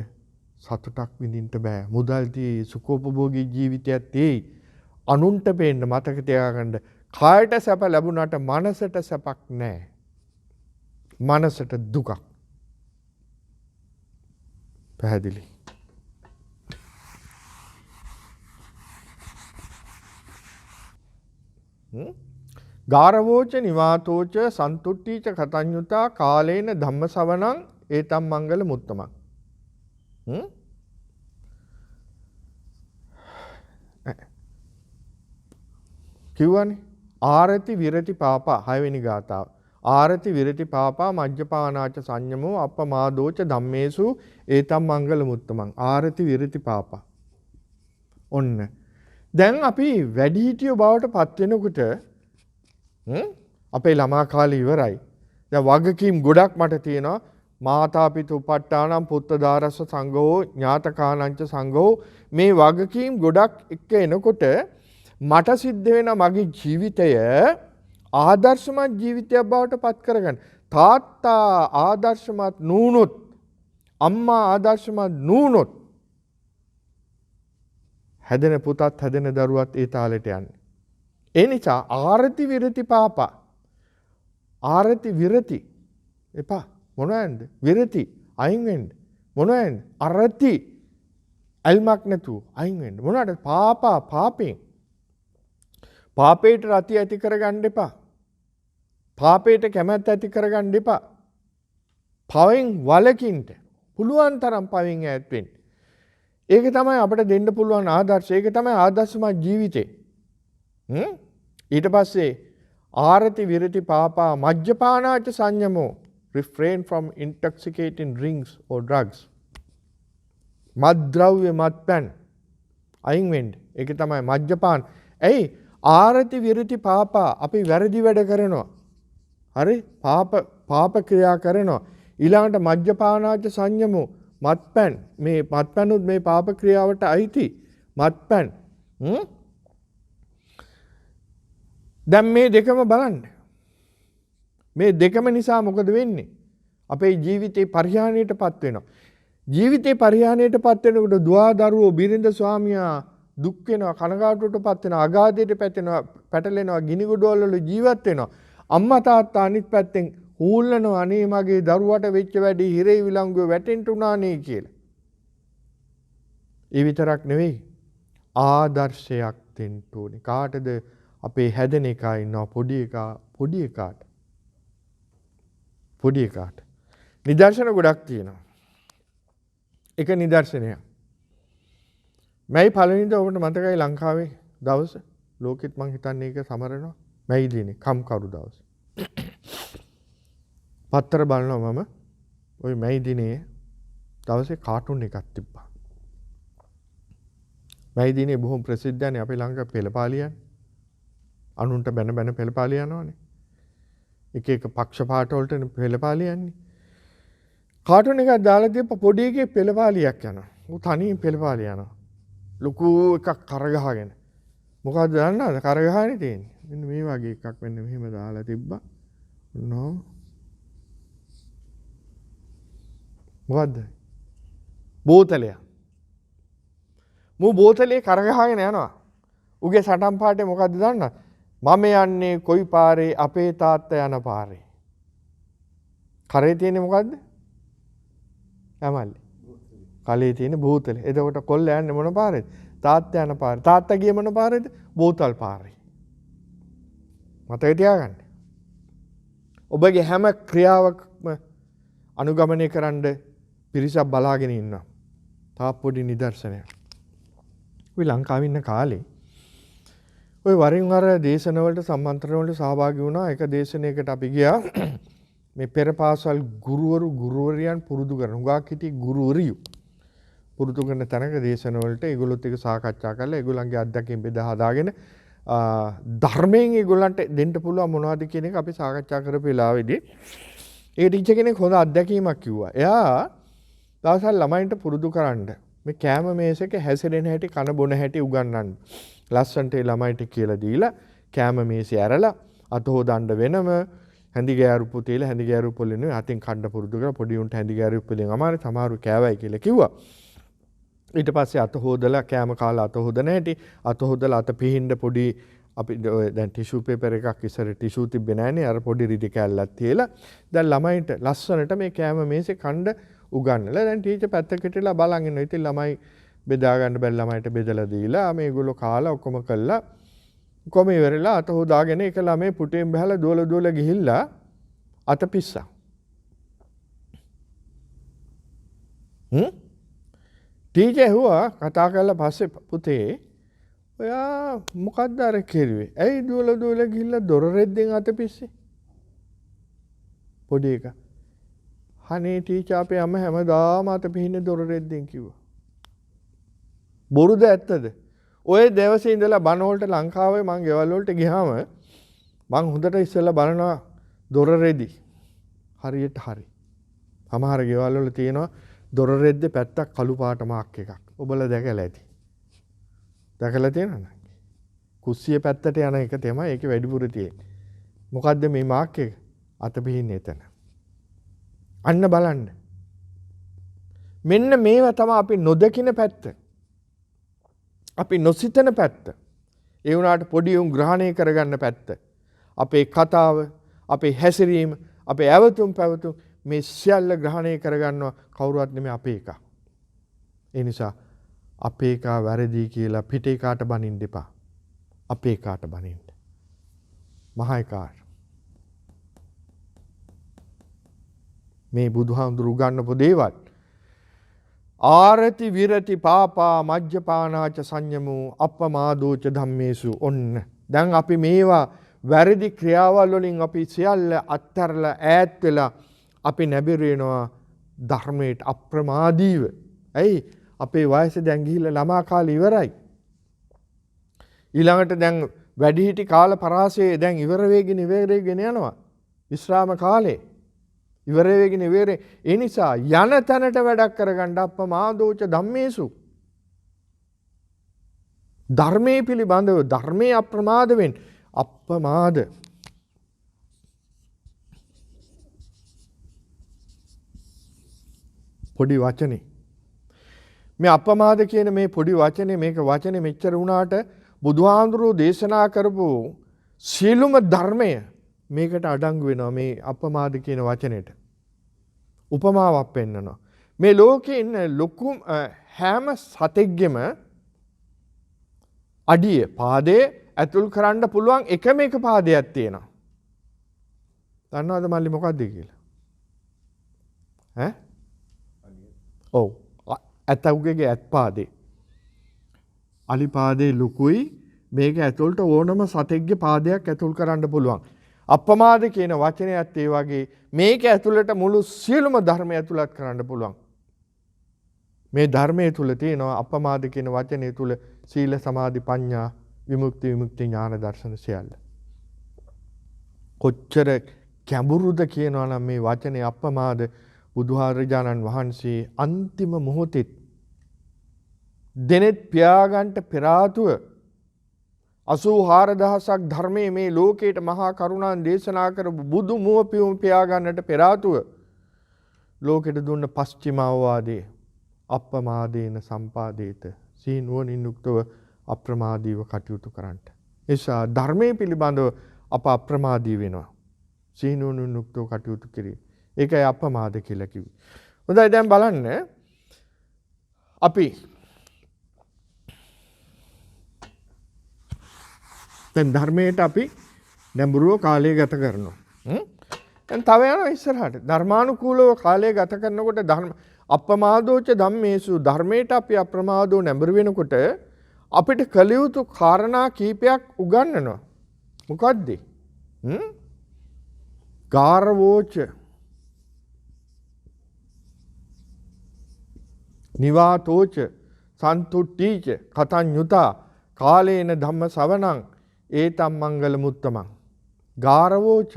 සතුටක් විඳින්න බෑ. මුදල් tie සුඛෝපභෝගී ජීවිතයක් tie අනුන්ට පේන්න මතක තියාගන්න කායට සැප ලැබුණාට මනසට සැපක් නැහැ. මනසට දුකක්. පැහැදිලි. ගාරවෝච නිවාතෝච සන්තුට්ඨීච කතඤ්ඤුතා කාලේන ධම්මසවණං ඒතම් මංගල මුත්තමං. කිව්වනේ ආරති විරති පාපා 6 වෙනි ගාථාව. ආරති විරති පාපා මජ්ජපානාච සංයමෝ අපමාදෝච ධම්මේසු ඒතම් මංගල මුත්තමං. ආරති විරති පාපා. ඔන්න. දැන් අපි වැඩිහිටියෝ බවට පත් වෙනකොට අපේ ළමා කාලේ ඉවරයි. දැන් වගකීම් ගොඩක් මට තියෙනවා. මාතා පිතු උපට්ඨානම් පුත්තදාරස්ස සංඝෝ ඥාතකානංච සංඝෝ මේ වගකීම් ගොඩක් එක්ක එනකොට මට සිද්ධ වෙන මගේ ජීවිතය ආදර්ශමත් ජීවිතයක් බවට පත් කරගන්න. තාත්තා ආදර්ශමත් නුනොත් අම්මා ආදර්ශමත් නුනොත් හැදෙන පුතත් හැදෙන දරුවත් ඒ තාලෙට යන්නේ. ඒ නිසා ආරති විරති පාපා ආරති විරති එපා මොනවද විරති අයින් වෙන්න මොනවද අරති අල්මක් නැතුව අයින් වෙන්න මොනවද පාපයෙන් පාපේට රති ඇති කරගන්න එපා පාපයට කැමැත්ත ඇති කරගන්න එපා. පවෙන් වළකින්න. පුළුවන් තරම් පවෙන් ඈත් වෙන්න. ඒක තමයි අපිට දෙන්න පුළුවන් ආදර්ශය. ඒක තමයි ආදර්ශමත් ජීවිතේ. ඊට පස්සේ ආරති විරති පාපා මජ්ජපානාච සංයමෝ refrain from intoxicating drinks or drugs. මත්ද්‍රව්‍ය මත්පැන් අයින් වෙන්න. ඒක තමයි මජ්ජපාන. ඇයි ආරති විරති පාපා අපි වැරදි වැඩ කරනවා. හරි පාප ක්‍රියා කරනවා. ඊළඟට මජ්ජපානාච සංයමෝ මත්පැන් මේ මත්පැනුත් මේ පාප ක්‍රියාවට අයිති මත්පැන්. දැන් මේ දෙකම බලන්න. මේ දෙකම නිසා මොකද වෙන්නේ? අපේ ජීවිතේ පරිහානියටපත් වෙනවා. ජීවිතේ පරිහානියටපත් වෙනකොට දුවා දරුවෝ බිරිඳ ස්වාමියා දුක් වෙනවා, කනගාටුවටපත් වෙනවා, අගාධයට පැටලෙනවා, ගිනිගොඩවල වල ජීවත් වෙනවා. අම්මා තාත්තා අනිත් පැත්තෙන් හූල්ලනවා අනේ මගේ දරුවට වෙච්ච වැඩි හිරේ විලංගුවේ වැටෙන්න උනානේ කියලා. ඒ විතරක් නෙවෙයි ආදර්ශයක් දෙන්න ඕනේ. කාටද? අපේ හැදෙන එකා ඉන්නවා පොඩි එකාට. නිදර්ශන ගොඩක් තියෙනවා. එක නිදර්ශනයක්. මැයි පළවෙනිදා ඔබට මතකයි ලංකාවේ දවස ලෝකෙත් මං හිතන්නේ ඒක සමරනවා. මැයි දිනේ කම්කරු දවස. පත්තර බලනවා මම ওই මැයි දිනේ දවසේ කාටුන් එකක් තිබ්බා. මැයි දිනේ බොහොම ප්‍රසිද්ධනේ අපේ ලංකාවේ පෙළපාලියන්. අනුන්ට බැන පෙළපාලිය යනවානේ. එක එක පක්ෂ පාට වලට පෙළපාලියන්නේ. කාටුන් එකක් දාලා තියප පොඩි එකේ පෙළපාලියක් යනවා. ඌ තනියෙන් පෙළපාලිය යනවා. ලොකු එකක් කරගහගෙන. මොකද්ද දන්නවද? කරගහන්නේ තියෙන්නේ. මෙන්න මේ වගේ එකක් මෙන්න මෙහෙම දාලා තිබ්බා. නෝ. මොකද්ද? බෝතලයක්. මූ බෝතලේ කරගහගෙන යනවා. උගේ සටන් පාටේ මොකද්ද දන්නවද? මම යන්නේ කොයි පාරේ? අපේ තාත්තා යන පාරේ. කරේ තියෙන්නේ මොකද්ද? ඇමල්ලි. කලේ තියෙන බෝතලේ. එතකොට කොල්ල යන්නේ මොන පාරේද? තාත්තා යන පාරේ. තාත්තා ගියේ මොන පාරේද? බෝතල් පාරේ. මතක තියාගන්න. ඔබගේ හැම ක්‍රියාවක්ම අනුගමනය කරන්න පිරිසක් බලාගෙන ඉන්නවා. තා පොඩි නිදර්ශනයක්. ඔය ලංකාවේ ඉන්න කාලේ ඔය වරින් වර දේශනවලට සම්මන්ත්‍රණ වලට සහභාගී වුණා. එක දේශනයකට අපි ගියා. මේ පෙර පාසල් ගුරුවරියන් පුරුදු කරන හුඟක් හිටි ගුරුවරියෝ පුරුදු කරන තැනක දේශනවලට ඒගොල්ලොත් එක්ක සාකච්ඡා කරලා ඒගොල්ලන්ගේ අත්දැකීම් බෙදා හදාගෙන ධර්මයෙන් ඒගොල්ලන්ට දෙන්න පුළුවන් මොනවද කියන එක අපි සාකච්ඡා කරපු වෙලාවේදී ඒ ටීචර් කෙනෙක් හොඳ අත්දැකීමක් කිව්වා. එයා දවසක් ළමයින්ට පුරුදු කරන්න මේ කෑම මේසෙක හැසිරෙන හැටි කන බොන හැටි උගන්වන්න. ලස්සන්ට ඒ ළමයිට කියලා දීලා කෑම මේසේ ඇරලා අත හොදන්න වෙනම හැඳි ගෑරුප්පු තියලා හැඳි ගෑරුප්පු වලින් අතින් කන්න පුරුදු කරලා පොඩි උන්ට හැඳි ගෑරුප්පු දෙන් අමාරු සමහරු කෑවයි කියලා කිව්වා. ඊට පස්සේ අත හොදලා කෑම කාලා අත හොදන හැටි අත හොදලා අත පිහින්න පොඩි අපි දැන් ටිෂු පේපර් එකක් ඉස්සර ටිෂු තිබ්බේ නැහනේ අර පොඩි රිදි කෑල්ලක් තියලා දැන් ළමයින්ට ලස්සනට මේ කෑම මේසේ කන්න උගන්වලා දැන් ටීචර් පැත්තකට ඉట్లా බලන් ඉන්නවා. ඉතින් ළමයි බෙදා ගන්න බැරි ළමයිට බෙදලා දීලා මේගොල්ලෝ කාලා ඔක්කොම කළා. කොම ඉවරලා අත හොදාගෙන එක ළමයි පුටෙන් බහලා දුවල ගිහිල්ලා අත පිස්සා. ටීචර් ඇහුවා කතා කරලා පස්සේ පුතේ ඔයා මොකක්ද අර කෙරුවේ? ඇයි දුවල ගිහිල්ලා දොර රෙද්දෙන් අත පිස්සේ? පොඩි එක. අනේ ටීචර් අපේ අම්ම හැමදාම අත පිහින්නේ දොර රෙද්දෙන් කිව්වා. බොරුද ඇත්තද? ඔය දවසේ ඉඳලා බණ වලට ලංකාවේ මං ගෙවල් වලට ගියාම මං හොඳට ඉස්සෙල්ලා බලනවා දොර රෙදි. හරියට හරි. සමහර ගෙවල් වල තියෙනවා දොර රෙද්දේ පැත්තක් කළු පාට මාක් එකක්. ඔබලා දැකලා ඇති. දැකලා තියෙනවද? කුස්සිය පැත්තට යන එක තමයි ඒකේ වැඩිපුර තියෙන්නේ. මොකද්ද මේ මාක් එක? අත පිහින්නේ එතන. අන්න බලන්න. මෙන්න මේවා තමයි අපි නොදකින පැත්ත. අපි නොසිතන පැත්ත. ඒ වුණාට පොඩි උන් ග්‍රහණය කරගන්න පැත්ත. අපේ කතාව, අපේ හැසිරීම, අපේ ඇවතුම් පැවතුම් මේ සියල්ල ග්‍රහණය කරගන්නවා කවුරුවත් නෙමෙයි අපේ එක. ඒ නිසා අපේ එක වැරදි කියලා පිටේ කාට බනින්න එපා. අපේ කාට බනින්න. මහා එකාට. මේ බුදුහාමුදුරු උගන්වපු දේවල්. ආරති විරති පාපා මජ්ජපානාච සංයමෝ අප්පමාදෝච ධම්මේසු. ඔන්න දැන් අපි මේවා වැරදි ක්‍රියාවල් වලින් අපි සියල්ල අත්හැරලා ඈත් වෙලා අපි නැඹුරේනවා ධර්මයට අප්‍රමාදීව. ඇයි අපේ වයස දැන් ගිහිල්ලා ළමා කාලේ ඉවරයි. ඊළඟට දැන් වැඩිහිටි කාල පරාසය දැන් ඉවර වෙගෙන යනවා. විශ්‍රාම කාලේ ඉවර වෙගෙන ඉවරේ. ඒ නිසා යන තැනට වැඩක් කරගන්න අප්පමාදෝච ධම්මේසු. ධර්මයේ පිළිබඳව ධර්මයේ අප්‍රමාද වෙන්න. අප්පමාද පොඩි වචනේ. මේ අප්පමාද කියන මේ පොඩි වචනේ මේක වචනේ මෙච්චර වුණාට බුදුහාඳුරෝ දේශනා කරපු සියලුම ධර්මය මේකට අඩංගු වෙනවා මේ අප්පමාද කියන වචනෙට. උපමාවක් පෙන්නනවා. මේ ලෝකේ ඉන්න ලොකු හැම සතෙක්ගෙම අඩිය පාදයේ ඇතුල් කරන්න පුළුවන් එකම එක පාදයක් තියෙනවා. දන්නවද මල්ලි මොකක්ද කියලා? ඈ? ඔව්. ඇතවුගේ ඇත් පාදේ. අලි පාදේ ලොකුයි. මේක ඇතුළට ඕනම සතෙක්ගේ පාදයක් ඇතුල් කරන්න පුළුවන්. අප්පමාද කියන වචනයත් ඒ වගේ මේක ඇතුළට මුළු සියලුම ධර්මය ඇතුළත් කරන්න පුළුවන්. මේ ධර්මයේ තුල තියෙනවා අප්පමාද කියන වචනේ තුල සීල සමාධි ප්‍රඥා විමුක්ති ඥාන දර්ශන සියල්ල. කොච්චර ගැඹුරුද කියනවා නම් මේ වචනේ අප්පමාද බුදුහාරජාණන් වහන්සේ අන්තිම මොහොතේ දෙනෙත් පියාගන්ට පෙර ආතුව 84000ක් ධර්මයේ මේ ලෝකයට මහා කරුණාන් දේශනා කරපු බුදු මුව පියුම් පියාගන්නට පෙර ආතුව ලෝකෙට දුන්න පස්චිම අවවාදයේ අප්පමාදේන සම්පාදේත සීනුවණින් යුක්තව අප්‍රමාදීව කටයුතු කරන්නට. එසා ධර්මයේ පිළිබඳව අප අප්‍රමාදී වෙනවා. සීනුවණින් යුක්තව කටයුතු කිරීම. ඒකයි අප්පමාද කියලා කිව්වේ. හොඳයි දැන් බලන්න අපි දැන් ධර්මයට අපි නැඹුරුව කාලය ගත කරනවා. දැන් තව යනවා ඉස්සරහට. ධර්මානුකූලව කාලය ගත කරනකොට ධර්ම අප්පමාදෝච ධම්මේසු ධර්මයට අපි අප්‍රමාදෝ නැඹුරු වෙනකොට අපිට කළ යුතු කාරණා කීපයක් උගන්වනවා. මොකද්ද? ගාරවෝච නිවාතෝච සන්තුට්ඨීච කතඤ්ඤුතා කාලේන ධම්ම ශ්‍රවණං ඒතම් මංගල මුත්තමං. ගාරවෝච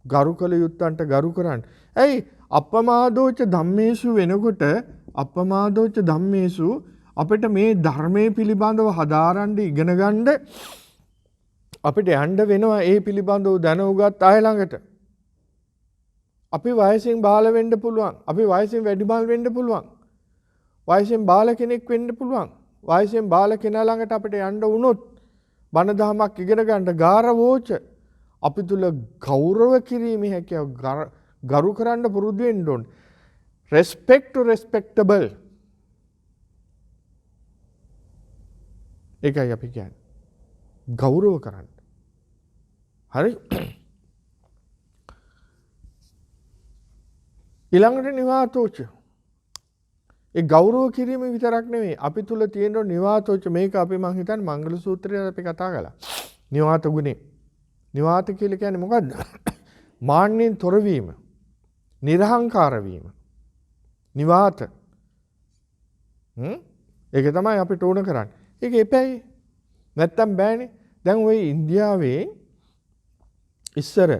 ගරු කළ යුත්තන්ට ගරු කරන්න. ඇයි අප්පමාදෝච ධම්මේසු වෙනකොට අප්පමාදෝච ධම්මේසු අපිට මේ ධර්මයේ පිළිබඳව හදාරන්න ඉගෙන ගන්න අපිට යන්න වෙනවා ඒ පිළිබඳව දැන උගත් අය ළඟට. අපි වයසෙන් බාල වෙන්න පුළුවන්. අපි වයසෙන් වැඩිමල් වෙන්න පුළුවන්. වයසෙන් බාල කෙනෙක් වෙන්න පුළුවන්. වයසෙන් බාල කෙනා ළඟට අපිට යන්න වුණොත් බණ දහමක් ඉගෙන ගන්න ගාරවෝච අපි තුල ගෞරව කිරීමේ හැකියාව ගරු කරන්න පුරුදු වෙන්න ඕන. respect to respectable. ඒකයි අපි කියන්නේ. ගෞරව කරන්න. හරි? ඊළඟට නිවාතෝච. ඒ ගෞරව කිරීම විතරක් නෙවෙයි අපි තුල තියෙන නිවාතෝච මේක අපි මං හිතන්නේ මංගල සූත්‍රයේ අපි කතා කළා. නිවාත ගුණේ. නිවාත කියලා කියන්නේ මොකද්ද? මාන්නෙන් තොරවීම. නිර්හංකාර වීම. නිවාත. ඒක තමයි අපිට ඕන කරන්නේ. ඒක එපැයි. නැත්තම් බෑනේ. දැන් ওই ඉන්දියාවේ ඉස්සර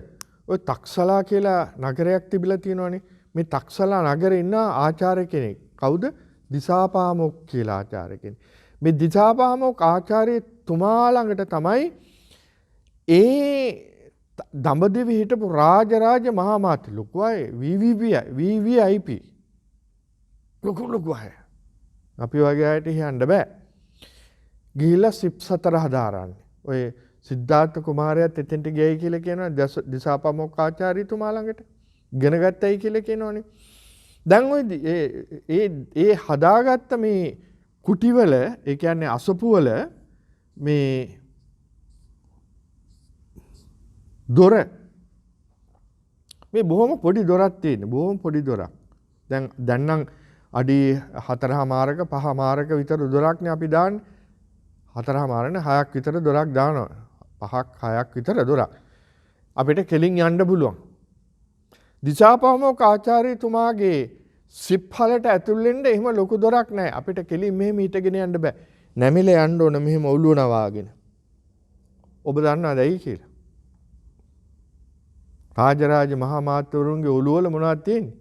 ওই තක්සලා කියලා නගරයක් තිබිලා තියෙනවනේ. මේ තක්සලා නගරේ ඉන්න ආචාර්ය කෙනෙක්. කවුද? දිසාපාමොක් කියලා ආචාර්ය කෙනෙක්. මේ දිසාපාමොක් ආචාර්ය තුමා ළඟට තමයි ඒ දඹදිව හිටපු රාජරාජ මහා මාත්‍ය ලොකු අය VVIP ලොකු අය. අපි වගේ අයට යන්න බෑ. ගිහිල්ලා සිප් 4 හදාරන්නේ. ඔය සිද්ධාර්ථ කුමාරයාත් එතෙන්ට ගියයි කියලා කියනවා දිසාපාමොක් ආචාර්යතුමා ළඟට. ඉගෙන ගත්තයි කියලා කියනවනේ. දැන් ඔය ඒ හදාගත්ත මේ කුටිවල ඒ කියන්නේ අසපුවල මේ දොර මේ බොහොම පොඩි දොරක් තියෙන. බොහොම පොඩි දොරක්. දැන් නම් අඩි 4මාරක 5මාරක විතර දොරක්නේ අපි දාන්නේ. 4මාරනේ 6ක් විතර දොරක් දානවා. 5ක් 6ක් විතර දොරක්. අපිට කෙලින් යන්න පුළුවන්. දිසාපාමොක් ආචාර්යතුමාගේ සිප්හලට ඇතුල් වෙන්න එහෙම ලොකු දොරක් නැහැ. අපිට කෙලින් මෙහෙම හිටගෙන යන්න බෑ. නැමිලා යන්න ඕන මෙහෙම ඔළුව නවාගෙන. ඔබ දන්නවද ඇයි කියලා? රාජරාජ මහා මාත්‍යවරුන්ගේ ඔළුව වල මොනවද තියෙන්නේ?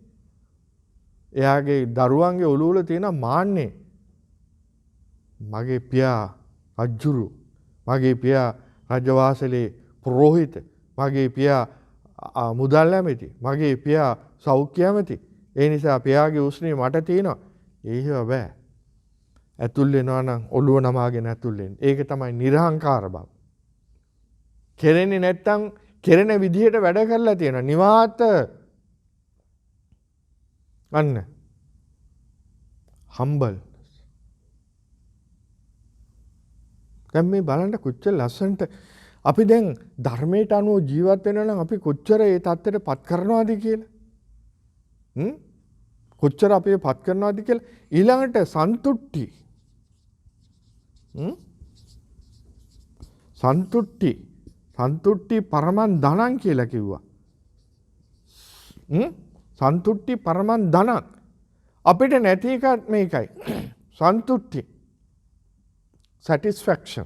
එයාගේ දරුවන්ගේ ඔළුව වල තියෙන මාන්නේ. මගේ පියා රජුරු, මගේ පියා රජවාසලේ පුරෝහිත, මගේ පියා මුදල් ඇමති, මගේ පියා සෞඛ්‍ය ඇමති. ඒ නිසා පියාගේ උස්නේ මට තියෙනවා. ඒව බෑ. ඇතුල් වෙනවා නම් ඔළුව නමාගෙන ඇතුල් වෙන්න. ඒක තමයි නිර්හංකාර බව. කෙරෙන්නේ නැත්තම් කෙරෙන විදිහට වැඩ කරලා තියෙනවා. නිවාත අන්න humble. දැන් මේ බලන්න කොච්චර ලස්සනට අපි දැන් ධර්මයට අනුව ජීවත් වෙනවා නම් අපි කොච්චර ඒ தත්ත්වයට පත් කරනවද කියලා. කොච්චර අපි පත් කරනවද කියලා. ඊළඟට සන්තුට්ටි. සන්තුට්ටි පරමං ධනං කියලා කිව්වා. සන්තුට්ටි පරමං ධනං. අපිට නැති එකත් මේකයි. සන්තුට්ටි. satisfaction.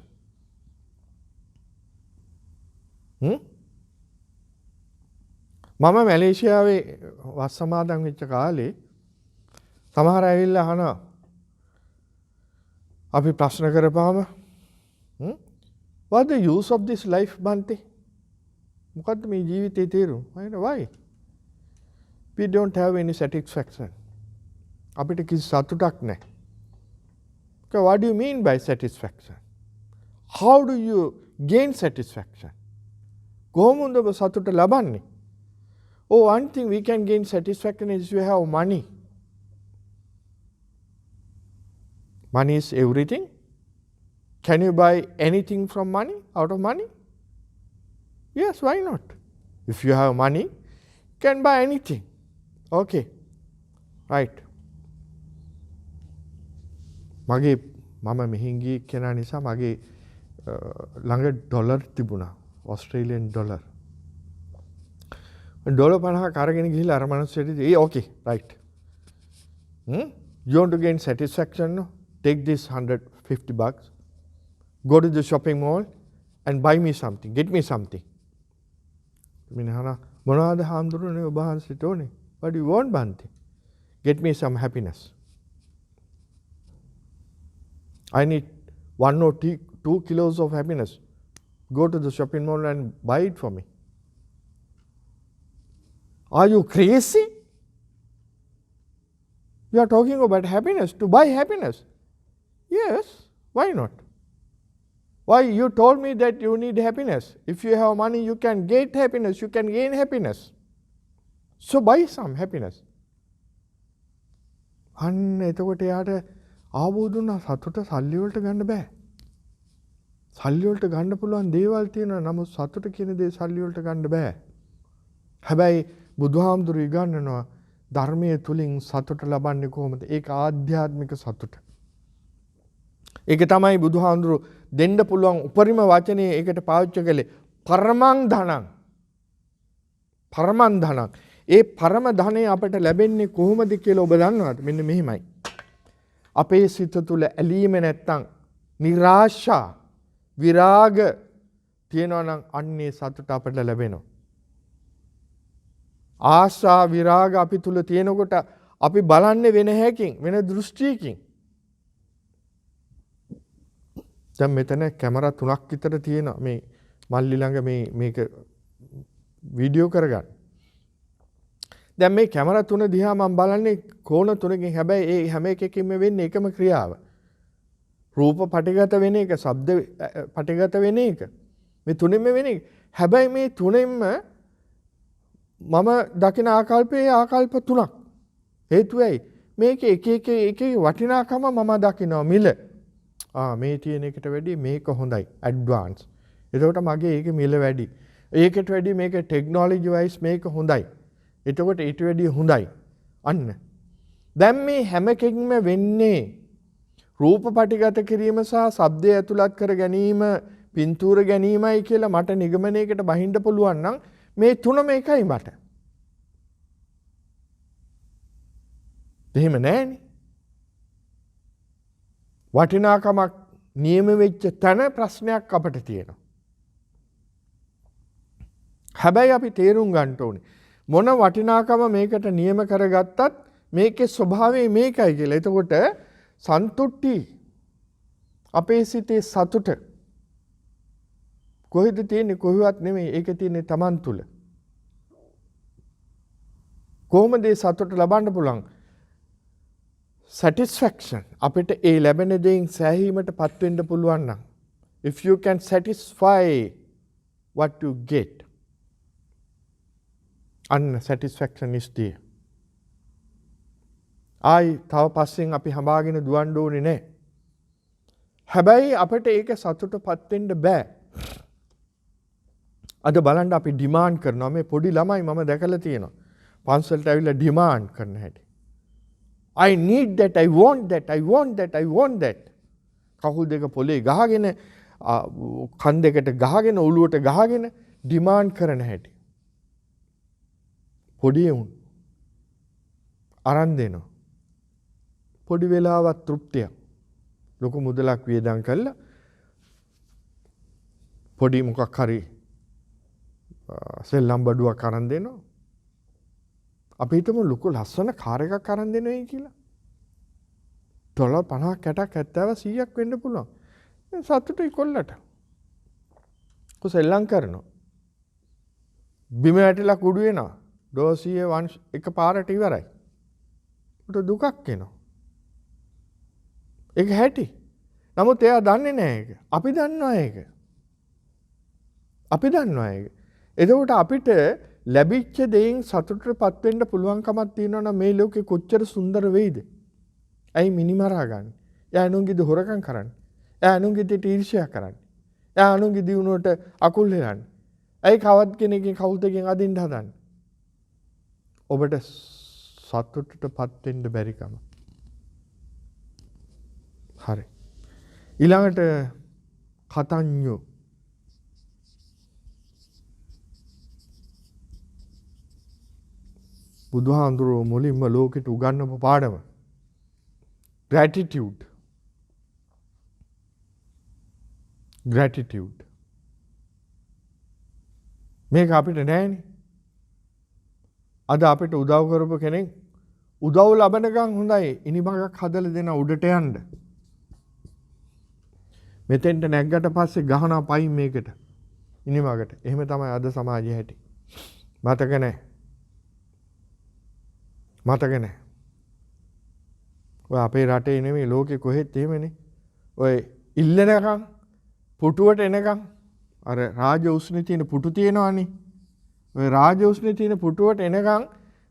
මම මැලේසියාවේ වස් සමාදන් වෙච්ච කාලේ සමහර ඇවිල්ලා අහනවා අපි ප්‍රශ්න කරපුවාම what the use of this life බන්තේ මොකද්ද මේ ජීවිතේ තේරුම? why we don't have any satisfaction. අපිට කිසි සතුටක් නැහැ. Okay, what do you mean by satisfaction? How do you gain satisfaction? කොහොමද ඔබ සතුට ලබන්නේ? Oh, one thing we can gain satisfaction is you have money. Money is everything. Can you buy anything from money, out of money? Yes, why not? If you have money, you can buy anything. Okay, right. මගේ මම මෙහින් ගිය කෙනා නිසා මගේ ළඟ dollar තිබුණා. Australian dollar. Dollar 50ක් අරගෙන ගිහිල්ලා අර මනුස්සයට okay, right. You want to gain satisfaction? No? Take this $150. Go to the shopping mall and buy me something. Get me something. මිනහන මොනවාද හාමුදුරනේ ඔබ වහන්සේට ඕනේ? What do you want, Bante? Get me some happiness. I need 1 or 2 kilos of happiness. Go to the shopping mall and buy it for me. Are you crazy? You are talking about happiness, to buy happiness. Yes, why not? Why you told me that you need happiness? If you have money, you can get happiness, you can gain happiness. So buy some happiness. අන්න එතකොට යාට ආවෝදුනා සතුට සල්ලි වලට ගන්න බෑ. සල්ලි වලට ගන්න පුළුවන් දේවල් තියෙනවා. නමුත් සතුට කියන දේ සල්ලි වලට ගන්න බෑ. හැබැයි බුදුහාමුදුරු ඉගන්වනවා ධර්මයේ තුලින් සතුට ලබන්නේ කොහොමද? ඒක ආධ්‍යාත්මික සතුට. ඒක තමයි බුදුහාමුදුරු දෙන්න පුළුවන් උපරිම වචනේ ඒකට පාවිච්චි කළේ පරමං ධනං. පරමං ධනං. ඒ පරම ධනය අපට ලැබෙන්නේ කොහොමද කියලා ඔබ දන්නවද? මෙන්න මෙහිමයි. අපේ සිත තුළ ඇලීම නැත්තම් නිරාශා විරාග තියෙනවා නම් අන්නේ සතුට අපට ලැබෙනවා. ආශා විරාග අපි තුල තියෙනකොට අපි බලන්නේ වෙන හැකින් වෙන දෘෂ්ටියකින්. දැන් මෙතන කැමරා 3ක් විතර තියෙනවා මේ මල්ලි ළඟ මේක වීඩියෝ කරගන්න. දැන් මේ කැමරා 3 දිහා මම බලන්නේ කෝණ 3කින්. හැබැයි ඒ හැම එකකින්ම වෙන්නේ එකම ක්‍රියාව. රූප පටිගත වෙන එක, ශබ්ද පටිගත වෙන එක. මේ තුනෙන්ම වෙන එක. හැබැයි මේ තුනෙන්ම මම දකින ආකල්පයේ ආකල්ප 3ක්. හේතුව ඇයි? මේක එක වටිනාකම මම දකිනවා මිල. මේ තියෙන එකට වැඩිය මේක හොඳයි, ඇඩ්වාන්ස්. එතකොට මගේ ඒක මිල වැඩි. ඒකට වැඩිය මේක ටෙක්නොලොජි වයිස් මේක හොඳයි. එතකොට ඊට වැඩිය හොඳයි. අන්න. දැන් මේ හැම එකකින්ම වෙන්නේ රූප පටිගත කිරීම සහ ශබ්දය ඇතුළත් කර ගැනීම, පින්තූර ගැනීමයි කියලා මට නිගමනයකට බහින්න පුළුවන් නම් මේ තුනම එකයි මට. එහෙම නැහැනේ. වටිනාකමක් නියම වෙච්ච තැන ප්‍රශ්නයක් අපිට තියෙනවා. හැබැයි අපි තේරුම් ගන්න ඕනේ මොන වටිනාකම මේකට නියම කරගත්තත් මේකේ ස්වභාවය මේකයි කියලා. එතකොට සන්තුට්ටි අපේ සිතේ සතුට කොහෙද තියෙන්නේ? කොහෙවත් නෙමෙයි. ඒක තියෙන්නේ Taman තුල. කොහොමද ඒ සතුට ලබන්න පුළුවන්? satisfaction අපිට ඒ ලැබෙන දෙයින් සෑහීමටපත් වෙන්න පුළුවන් නම් if you can satisfy what you get and satisfaction is there. තව පස්සෙන් අපි හඹාගෙන දුවන්න ඕනේ නැහැ. හැබැයි අපිට ඒක සතුටපත් වෙන්න බෑ. අද බලන්න අපි ඩිමාන්ඩ් කරනවා. මේ පොඩි ළමයි මම දැකලා තියෙනවා. පන්සලට ඇවිල්ලා ඩිමාන්ඩ් කරන හැටි. I need that, I want that, I want that, I want that. කකුල් දෙක පොලේ ගහගෙන කන් දෙකට ගහගෙන ඔළුවට ගහගෙන ඩිමාන්ඩ් කරන හැටි. පොඩි උන් අරන් දෙනවා. පොඩි වෙලාවක් තෘප්තියක්. ලොකු මුදලක් වියදම් කළා පොඩි මොකක් හරි සෙල්ලම් බඩුවක් අරන් දෙනවා. අපි හිතමු ලොකු ලස්සන කාර් එකක් අරන් දෙනවයි කියලා. ඩොලර් 50ක් 60ක් 70ක් 100ක් වෙන්න පුළුවන්. සතුටුයි කොල්ලට. සෙල්ලම් කරනවා. බිම වැටිලා කුඩු වෙනවා. ඩෝසියේ එක පාරට ඉවරයි. උට දුකක් එනවා. ඒක හැටි. නමුත් එයා දන්නේ නැහැ ඒක. අපි දන්නවා ඒක. අපි දන්නවා ඒක. එතකොට අපිට ලැබිච්ච දෙයින් සතුටටපත් වෙන්න පුළුවන්කමක් තියෙනවා නම් මේ ලෝකේ කොච්චර සුන්දර වෙයිද? ඇයි මිනිමරා ගන්න? එයා අනුන්ගේ දොරකම් කරන්නේ. එයා අනුන්ගේ දෙට ඊර්ෂ්‍යා කරන්නේ. එයා අනුන්ගේ දිනුවට අකුල් හෙලන්නේ. ඇයි කවත් කෙනෙක්ගේ කවුල්තකින් අදින්න හදන්නේ? ඔබට සතුටටපත් වෙන්න බැරිකම. හරි. ඊළඟට කතඤ්ඤෝ බුදුහාඳුරෝ මුලින්ම ලෝකෙට උගන්වපු පාඩම gratitude. මේක අපිට නැහැනේ. අද අපිට උදව් කරපු කෙනෙක් උදව් ලබනකම් හොඳයි ඉනිමගක් හදලා දෙන උඩට යන්න. මෙතෙන්ට නැග්ගට පස්සේ ගහනවා පයින් මේකට ඉනිමගට. එහෙම තමයි අද සමාජයේ හැටි. මතක නැහැ. ඔය අපේ රටේ නෙමෙයි ලෝකෙ කොහෙත් එහෙමනේ. ඔය ඉල්ලනකම් පුටුවට එනකම් අර රාජ උස්නේ තියෙන පුටු තියෙනවනේ. ඔය රාජ උස්නේ තියෙන පුටුවට එනකම්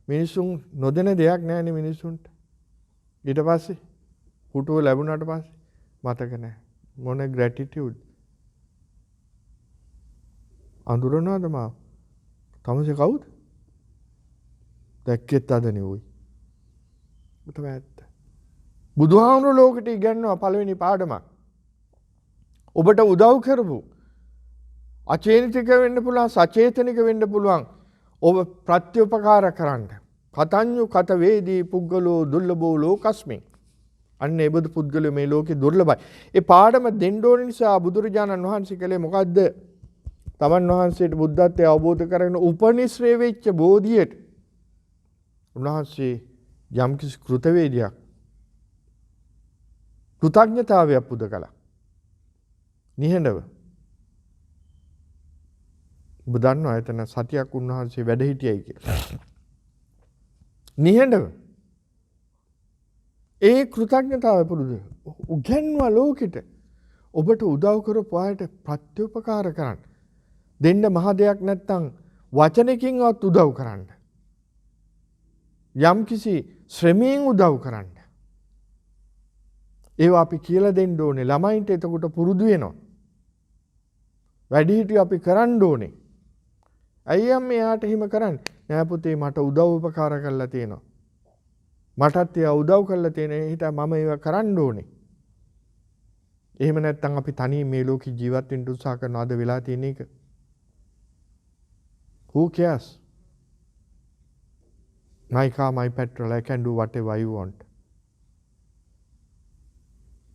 මිනිසුන් නොදෙන දෙයක් නැහැනේ මිනිසුන්ට. ඊට පස්සේ පුටුව ලැබුණාට පස්සේ මතක නැහැ. මොන gratitude. අඳුරනවද මාව? තමසේ කවුද? දැක්කෙත් අද නෙවෙයි. උතම ඇත්ත. බුදුහාමුදුරුවෝ ලෝකෙට ඉගන්වන පළවෙනි පාඩමක්. ඔබට උදව් කරපු අචේතනික වෙන්න පුළුවන් සචේතනික වෙන්න පුළුවන් ඔබ ප්‍රත්‍යුපකාර කරන්න. කතඤ්ඤු කත වේදී පුද්ගලෝ දුර්ලභෝ ලෝකස්මින්. අන්න ඒ බුදු පුද්ගලයෝ මේ ලෝකේ දුර්ලභයි. ඒ පාඩම දෙන්න ඕන නිසා බුදුරජාණන් වහන්සේ කලේ මොකද්ද? තමන් වහන්සේට බුද්ධත්වයට අවබෝධ කරගෙන උපනිශ්‍රේ වෙච්ච බෝධියට උන්වහන්සේ යම් කිසි කෘතවේදයක් කෘතඥතාවයක් පුද කළා. නිහඬව. ඔබ දන්නවා එතන සතියක් උන්වහන්සේ වැඩ හිටියයි කියලා. නිහඬව. ඒ කෘතඥතාවය පුරුදු උගන්වා ලෝකෙට ඔබට උදව් කරපු අයට ප්‍රත්‍යුපකාර කරන්න. දෙන්න මහ දෙයක් නැත්තම් වචනකින්වත් උදව් කරන්න. යම් කිසි ශ්‍රමයෙන් උදව් කරන්න. ඒවා අපි කියලා දෙන්න ඕනේ. ළමයින්ට එතකොට පුරුදු වෙනවා. වැඩිහිටියෝ අපි කරන්න ඕනේ. අයියම් මෙයාට හිම කරන්නේ. නෑ පුතේ මට උදව් උපකාර කරලා තියෙනවා. මටත් එයා උදව් කරලා තියෙන හිතා මම ඒව කරන්න ඕනේ. එහෙම නැත්නම් අපි තනියෙන් මේ ලෝකේ ජීවත් වෙන්න උත්සාහ කරනවාද වෙලා තියෙන එක? Who cares? My car, my petrol, I can do whatever I want.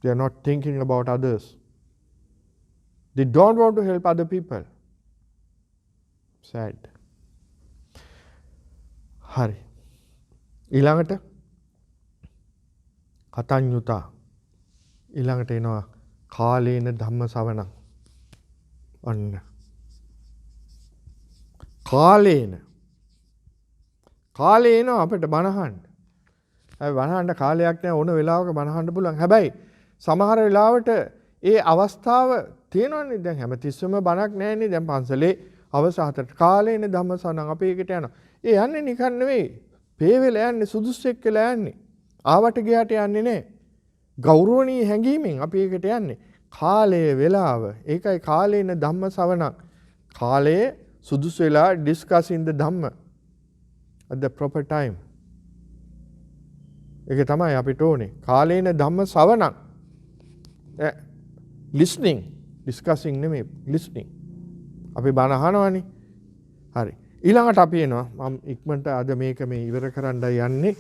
They are not thinking about others. They don't want to help other people. Sad. හරි. ඊළඟට කතඤ්ඤුතා. ඊළඟට එනවා කාලේන ධම්ම ශ්‍රවණං. අන්න. කාලේන අපිට බණහන්න. හැබැයි බණහන්න කාලයක් නැහැ ඕන වෙලාවක බණහන්න පුළුවන්. හැබැයි සමහර වෙලාවට ඒ අවස්ථාව තියෙනවනේ දැන් හැමතිස්සෙම බණක් නැහැනේ දැන් පන්සලේ අවස 4ට කාලේන ධම්ම ශ්‍රවණං අපි ඒකට යනවා. ඒ යන්නේ නිකන් නෙවෙයි. පේ වෙලා යන්නේ සුදුස්සෙක් වෙලා යන්නේ. ආවට ගියාට යන්නේ නැහැ. ගෞරවණීය හැඟීමෙන් අපි ඒකට යන්නේ. කාලය වෙලාව. ඒකයි කාලේන ධම්ම ශ්‍රවණං. කාලයේ සුදුසු වෙලා discussing the ධම්ම at the proper time. ඒක තමයි අපිට ඕනේ. කාලේන ධම්ම ශ්‍රවණං. listening, discussing නෙමෙයි listening. අපි බණ අහනවානේ. හරි. ඊළඟට අපි එනවා මම ඉක්මනට අද මේක මේ ඉවර කරන්නයි යන්නේ.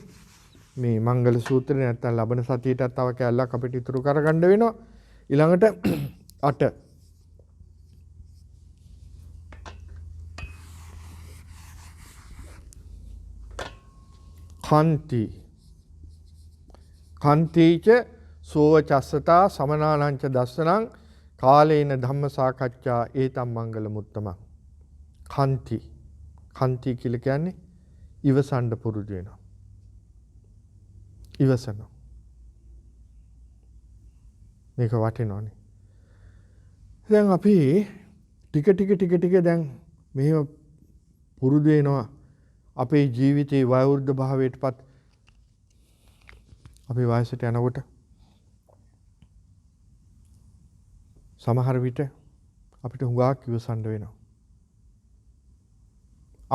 මේ මංගල සූත්‍රය නැත්තම් ලබන සතියේට තව කැලලක් අපිට ඉතුරු කරගන්න වෙනවා. ඊළඟට 8 කන්තිච සෝවචස්සතා සමනානංච දස්සනං කාලේන ධම්ම සාකච්ඡා ඒතම් මංගල මුත්තම. කන්ති කියලා කියන්නේ ඉවසන්න පුරුදු වෙනවා. ඉවසනවා. මේක වටිනවනේ. දැන් අපි ටික දැන් මෙහෙම පුරුදු වෙනවා. අපේ ජීවිතේ වයෝවෘද්ධ භාවයටපත් අපි වයසට යනකොට සමහර විට අපිට හුඟක් ඉවසන්න වෙනවා.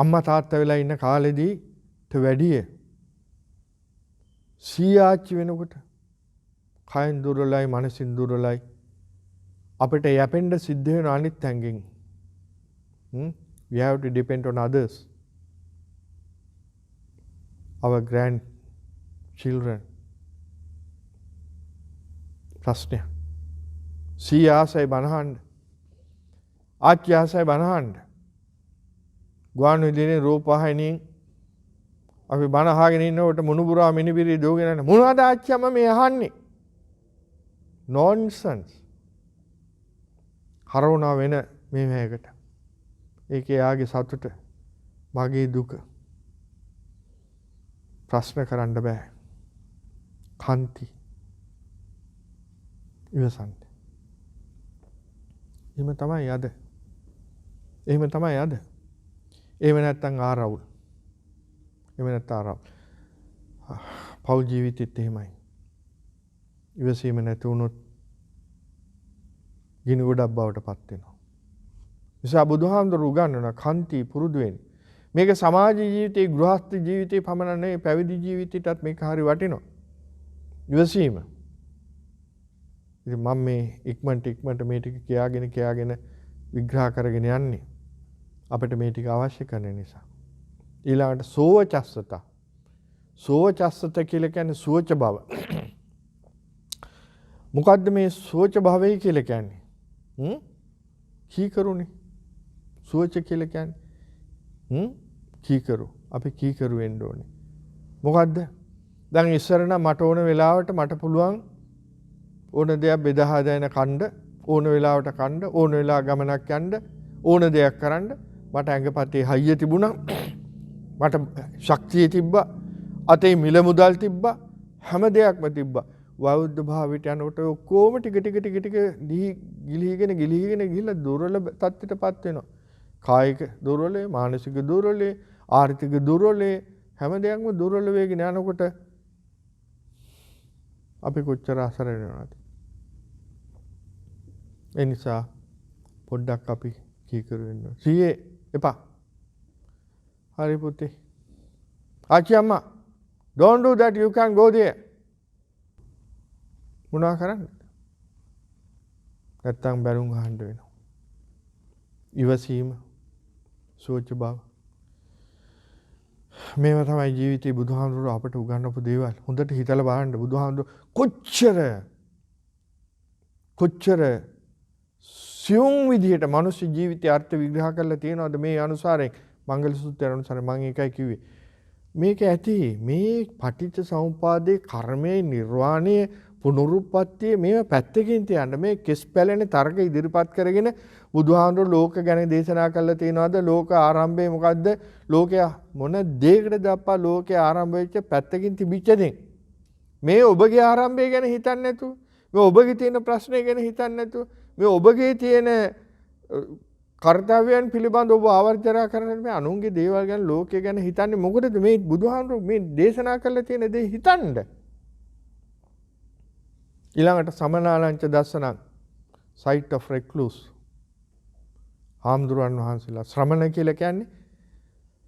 අම්මා තාත්තා වෙලා ඉන්න කාලෙදීට වැඩිය සීයාච්චි වෙනකොට කයෙන් දුර්වලයි මනසින් දුර්වලයි අපිට යැපෙන්න සිද්ධ වෙන අනිත් හැංගෙන්. We have to depend on others. Our grandchildren. ප්‍රශ්නය. සී ආසයි බණහන්න. ආච්චි ආසයි බණහන්න. ගුවන් විදුලියේ රූපවාහිනියෙන් අපි බණ අහගෙන ඉන්නකොට මුණුබුරා මිනිබිරි දෝගෙන යන මොනවද ආච්චි අම්මා මේ අහන්නේ? nonsense. හරවනවා වෙන මේ මේකට. ඒකේ යාගේ සතුට මගේ දුක ප්‍රශ්න කරන්න බෑ. කන්ති ඉවසන්න. එහෙම තමයි අද. එහෙම නැත්තම් ආරවුල්. පෞල් ජීවිතෙත් එහෙමයි. ඉවසීම නැති වුණොත් ගිනි ගොඩක් බවට පත් වෙනවා. නිසා බුදුහාමුදුරු උගන්වන කන්ති පුරුදු වෙන්න. මේක සමාජ ජීවිතේ ගෘහස්ත ජීවිතේ පමණ නෙවෙයි පැවිදි ජීවිතයටත් මේක හරි වටිනවා. ඉවසීම. ඉතින් මම මේ ඉක්මනට මේ ටික කියාගෙන විග්‍රහ කරගෙන යන්නේ අපිට මේ ටික අවශ්‍ය කරන නිසා. ඊළඟට සෝවචස්සත කියලා කියන්නේ සුවච බව. මොකද්ද මේ සුවච භවය කියලා කියන්නේ? කීකරුනේ. සුවච කියලා කියන්නේ කීකරු. අපි කීකරු වෙන්න ඕනේ. මොකද්ද? දැන් ඉස්සර නම් මට ඕන වෙලාවට මට පුළුවන් ඕන දෙයක් බෙදා හදාගෙන කන්න, ඕන වෙලාවට කන්න, ඕන වෙලාව ගමනක් යන්න, ඕන දෙයක් කරන්න මට ඇඟපතේ හයිය තිබුණා. මට ශක්තිය තිබ්බා. අතේ මිල මුදල් තිබ්බා. හැම දෙයක්ම තිබ්බා. වයෝවෘද්ධ භාවයට යනකොට ඔක්කොම ටික ගිලිහිගෙන ගිහිල්ලා දුර්වල තත්ත්වයටපත් වෙනවා. කායික දුර්වලේ, මානසික දුර්වලේ, ආර්ථික දුර්වලේ හැම දෙයක්ම දුර්වල වෙගෙන යනකොට අපි කොච්චර අසරණ වෙනවද? ඒ නිසා පොඩ්ඩක් අපි කීකරු වෙන්න. සීයේ එපා. හරි පුතේ. ආච්චි අම්මා don't do that, you can go there. මොනවා කරන්නේ? නැත්තම් බැලුම් අහන්න වෙනවා. ඉවසීම, සෝච බව. මේවා තමයි ජීවිතේ බුදුහාමුදුරුවෝ අපට උගන්වපු දේවල්. හොඳට හිතලා බලන්න බුදුහාමුදුරුවෝ කොච්චර සියුම් විදිහට මනුෂ්‍ය ජීවිතය අර්ථ විග්‍රහ කරලා තියෙනවද මේ අනුසාරයෙන් මංගල සූත්‍රය අනුසාරයෙන් මම ඒකයි කිව්වේ. මේක ඇති මේ පටිච්ච සමුපාදේ කර්මයේ නිර්වාණය පුනරුත්පත්තිය මේව පැත්තකින් තියන්න මේ කෙස් පැලෙන තර්ක ඉදිරිපත් කරගෙන බුදුහාමුදුරුවෝ ලෝක ගැන දේශනා කළා තියෙනවද ලෝක ආරම්භය මොකද්ද ලෝකය මොන දෙයකටද අප්පා ලෝකේ ආරම්භ වෙච්ච පැත්තකින් තිබිච්ච දෙයක් මේ ඔබගේ ආරම්භය ගැන හිතන්නේ නැතුව මේ ඔබගේ තියෙන ප්‍රශ්නේ ගැන හිතන්නේ නැතුව මේ ඔබගේ තියෙන කර්තව්‍යයන් පිළිබඳ ඔබ ආවර්ජනා කරන මේ අනුන්ගේ දේවල් ගැන ලෝකය ගැන හිතන්නේ මොකටද මේ බුදුහාමුදුරුවෝ මේ දේශනා කළා තියෙන දේ හිතන්න ඊළඟට සමනාලංච දස්සනං site of recluse හාමුදුරුවන් වහන්සේලා ශ්‍රමණ කියලා කියන්නේ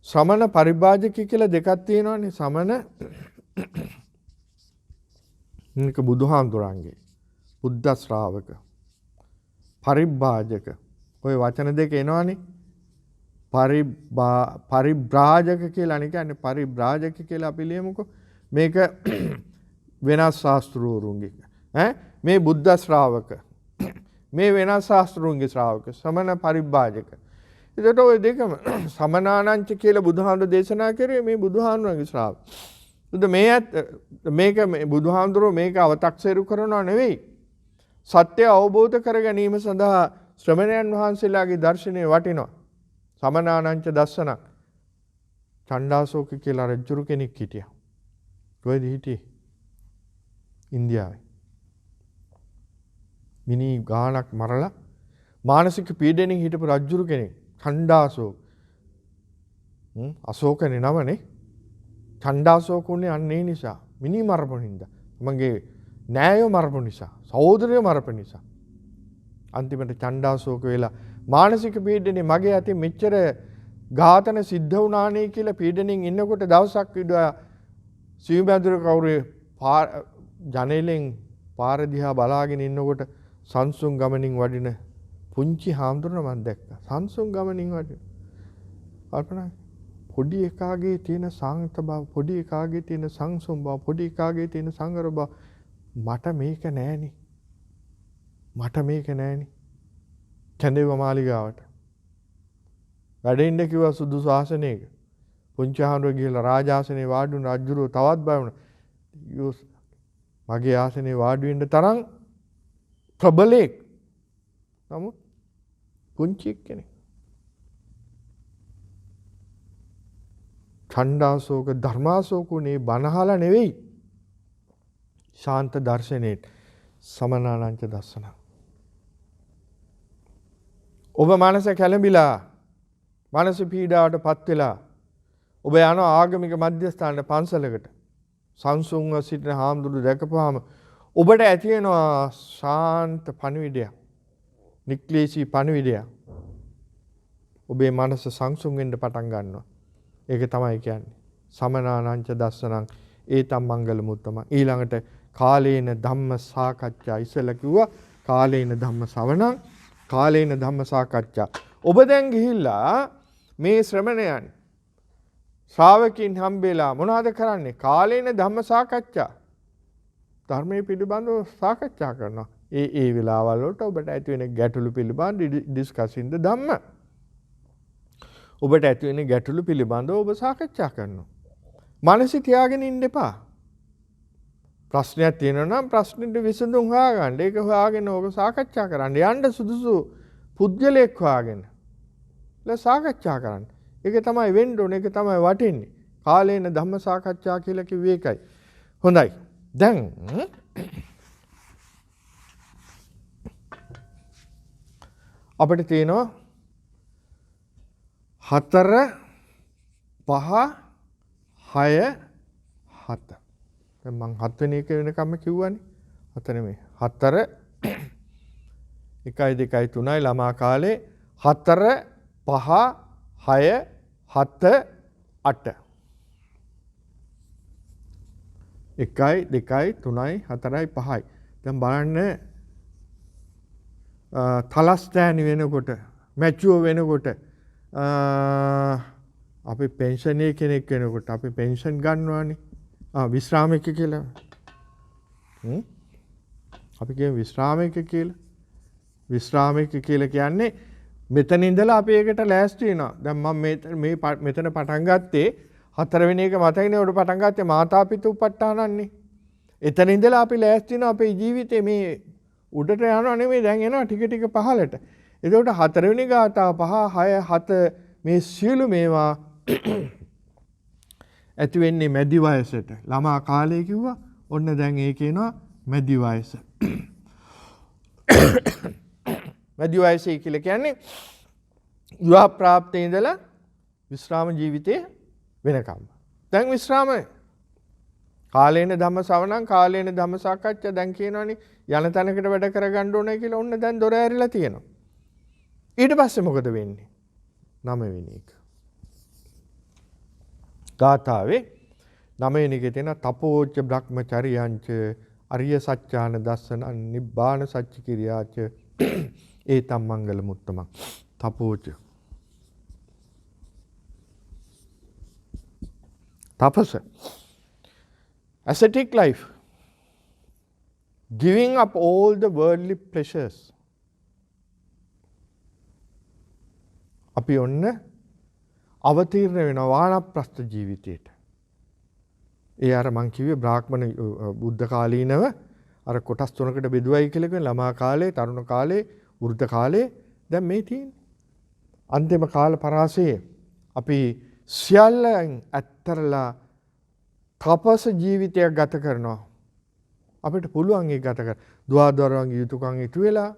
ශ්‍රමණ පරිබ්‍රාජක කියලා දෙකක් තියෙනවානේ සමන මේක බුදුහාමුදුරන්ගේ බුද්ධ ශ්‍රාවක පරිබ්‍රාජක ඔය වචන දෙක එනවානේ පරිබ්‍රාජක කියලා කියන්නේ පරිබ්‍රාජක කියලා අපි ලියමුකෝ මේක වෙනස් ශාස්ත්‍රවරුන්ගේ මේ බුද්ධ ශ්‍රාවක මේ වෙනස් ශාස්ත්‍රවරුන්ගේ ශ්‍රාවක සමන පරිබ්‍රාජක එතකොට ඔය දෙකම සමනානංච කියලා බුදුහාමුදුරුවෝ දේශනා කරේ මේ බුදුහාමුදුරුවන්ගේ ශ්‍රාවක. මේක බුදුහාමුදුරුවෝ මේක අව탁සේරු කරනව නෙවෙයි. සත්‍ය අවබෝධ කර ගැනීම සඳහා ශ්‍රමණයන් වහන්සේලාගේ දර්ශනය වටිනවා. සමනානංච දස්සන චණ්ඩාශෝක කියලා රජුරු කෙනෙක් හිටියා. කොහෙද හිටියේ? ඉන්දියාවේ. මිනි ගානක් මරලා මානසික පීඩනයෙන් හිටපු රජුරු කෙනෙක්. චණ්ඩාශෝක අශෝකනේ නමනේ චණ්ඩාශෝකුනේ අන්නේ නිසා මිනි මරපු හින්දා මගේ නෑයෝ මරපු නිසා සහෝදරයෝ මරපු නිසා අන්තිමට චණ්ඩාශෝක වෙලා මානසික පීඩනේ මගේ අතින් මෙච්චර ඝාතන සිද්ධ වුණානේ කියලා පීඩනෙන් ඉන්නකොට දවසක් විදියා සිව්බැඳුර කවුරු ජනේලෙන් පාර දිහා බලාගෙන ඉන්නකොට සංසුන් ගමනින් වඩින පුංචි හාමුදුරන මම දැක්කා. සංසුන් ගමනින් වටින. කල්පනා පොඩි එකාගේ තියෙන සාන්ත බව, පොඩි එකාගේ තියෙන සංසුන් බව, පොඩි එකාගේ තියෙන සංවර බව මට මේක නෑනේ. මට මේක නෑනේ. කැඳේව මාලිගාවට. වැඩින්න කිව්වා සුදුසු ආසනයක. පුංචි හාමුදුරුවෝ ගිහලා රාජාසනේ වාඩි වුණ රජුරෝ තවත් බය වුණා. මගේ ආසනේ වාඩි වෙන්න තරම් ප්‍රබලෙක්. නමුත් පුංචි කෙනෙක්. ඡණ්ඩාශෝක ධර්මාශෝකුනේ බනහලා නෙවෙයි. ශාන්ත දර්ශනයේ සමනානංච දස්සන. ඔබ මනස කැළඹිලා මනස පීඩාවට පත් වෙලා ඔබ යන ආගමික මධ්‍යස්ථානට පන්සලකට සංසුන්ව සිටින හාමුදුරු දැකපුවාම ඔබට ඇති වෙනවා ශාන්ත පණිවිඩයක්. නික්ලේශී පණිවිඩයක්. ඔබේ මනස සංසුන් වෙන්න පටන් ගන්නවා. ඒක තමයි කියන්නේ. සමනානංච දස්සනං ඒතම් මංගල මුත්තම. ඊළඟට කාලේන ධම්ම සාකච්ඡා ඉස්සෙල්ලා කිව්වා කාලේන ධම්ම ශ්‍රවණං කාලේන ධම්ම සාකච්ඡා. ඔබ දැන් ගිහිල්ලා මේ ශ්‍රමණයන් ශ්‍රාවකින් හම්බෙලා මොනවද කරන්නේ? කාලේන ධම්ම සාකච්ඡා. ධර්මයේ පිළිබඳව සාකච්ඡා කරනවා. ඒ වෙලාවල් වලට ඔබට ඇති වෙන ගැටලු පිළිබඳ ඩිස්කසින් ද ධම්ම. ඔබට ඇති වෙන ගැටලු පිළිබඳව ඔබ සාකච්ඡා කරනවා. මනස තියාගෙන ඉන්න එපා. ප්‍රශ්නයක් තියෙනවා නම් ප්‍රශ්නෙට විසඳුම් හොයාගන්න. ඒක හොයාගෙන ඔබ සාකච්ඡා කරන්න. යන්න සුදුසු පුද්ගලයෙක් හොයාගෙන. සාකච්ඡා කරන්න. ඒක තමයි වෙන්න ඕනේ. ඒක තමයි වටින්නේ. කාලේන ධම්ම සාකච්ඡා කියලා කිව්වේ ඒකයි. හොඳයි. දැන් අපිට තියෙනවා 4 5 6 7. දැන් මම 7 වෙනි එක වෙනකම්ම කිව්වනේ. 7 නෙමෙයි. 4 1 2 3යි ළමා කාලේ 4 5 6 7 8 1යි 2යි 3යි 4යි 5යි. දැන් බලන්න තලස්තෑනි වෙනකොට මැචුව වෙනකොට අපි පෙන්ෂනය කෙනෙක් වෙනකොට අපි පෙන්ෂන් ගන්නවානේ. විශ්‍රාමික කියලා. අපි කියමු විශ්‍රාමික කියලා. විශ්‍රාමික කියලා කියන්නේ මෙතන ඉඳලා අපි ඒකට ලෑස්ති වෙනවා. දැන් මම මේ මෙතන පටන් ගත්තේ 4 වෙනි එක මතකනේ උඩ පටන් ගත්තේ මාතාපිතු උපට්ඨානන්නේ. එතන ඉඳලා අපි ලෑස්ති වෙනවා අපේ ජීවිතේ මේ උඩට යනවා නෙමෙයි දැන් එනවා ටික ටික පහළට. එතකොට 4 වෙනි ගාථා 5 6 7 මේ සියලු මේවා ඇති වෙන්නේ මැදි වයසට. ළමා කාලේ කිව්වා. ඔන්න දැන් ඒ කියනවා මැදි වයස. මැදි වයසේ කියලා කියන්නේ විවාහ ප්‍රාප්තියේ ඉඳලා විශ්‍රාම ජීවිතයේ වෙනකම්. දැන් විශ්‍රාමයි. කාලේන ධම්ම ශ්‍රවණං කාලේන ධම්ම සාකච්ඡා දැන් කියනවනේ යන තැනකට වැඩ කරගන්න ඕනේ කියලා. ඔන්න දැන් දොර ඇරිලා තියෙනවා. ඊට පස්සේ මොකද වෙන්නේ? 9 වෙනි එක. ගාථාවේ 9 වෙනි එකේ තියෙන තපෝච්ච බ්‍රහ්මචර්යංච අරිය සත්‍යාන දස්සන නිබ්බාන සච්ච කිරියාච ඒතම් මංගල මුත්තමං. තපෝච්ච තපස ascetic life, giving up all the worldly pleasures. අපි ඔන්න අවතීර්ණ වෙනවා වානප්‍රස්ථ ජීවිතයට. ඒ අර මං කිව්වේ බ්‍රාහ්මණ බුද්ධ කාලීනව අර කොටස් තුනකට බෙදුවයි කියලා කියන ළමා කාලේ, තරුණ කාලේ, වෘද්ධ කාලේ දැන් මේ තියෙන්නේ. අන්තිම කාල පරාසයේ අපි සියල්ලන් ඇත්තරලා තපස ජීවිතයක් ගත කරනවා. අපිට පුළුවන් ඒ ගත කර. දුවදරුවන්ගේ යුතුයකම් ඉටු වෙලා,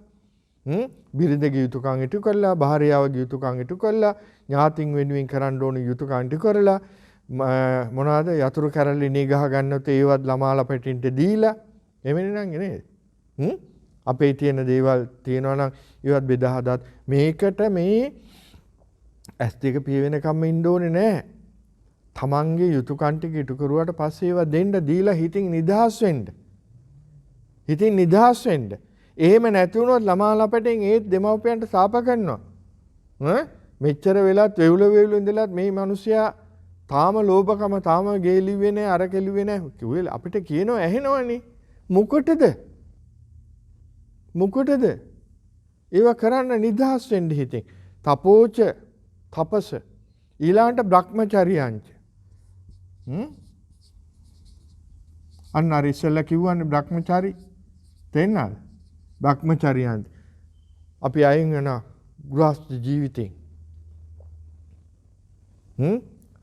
බිරිඳගේ යුතුයකම් ඉටු කරලා, භාර්යාවගේ යුතුයකම් ඉටු කරලා, ඥාතින් වෙනුවෙන් කරන්න ඕන යුතුයකම් ඉටු කරලා, මොනවාද යතුරු කැරලි නේ ගහ ගන්නොත් ඒවත් ළමාලා පැටින්ට දීලා එමෙන්න නං නේද? අපේ තියෙන දේවල් තියෙනවා නම් ඒවත් බෙදා හදත් මේකට මේ ඇස් දෙක පිය වෙනකම් ඉන්න ඕනේ නෑ. තමන්ගේ යුතුයකම් ටික ඉටු කරුවාට පස්සේ ඒවා දෙන්න දීලා හිතින් නිදහස් වෙන්න. හිතින් නිදහස් වෙන්න. එහෙම නැති වුණොත් ළමා ලපටෙන් ඒත් දෙමව්පියන්ට සාප කරනවා. මෙච්චර වෙලත් වෙවුල ඉඳලත් මේ මිනිස්සයා තාම ලෝභකම තාම ගේලිුවේ නැහැ අර කෙලිුවේ නැහැ කිව්වේ අපිට කියනවා ඇහෙනවනේ. මොකටද? ඒවා කරන්න නිදහස් වෙන්න හිතින්. තපෝච තපස ඊළාට බ්‍රහ්මචර්යංච. අන්න අර ඉස්සෙල්ලා කිව්වනේ බ්‍රහ්මචාරි තේන්නාද? බ්‍රහ්මචර්යංච. අපි අයින් වෙන ගෘහස්ත ජීවිතෙන්.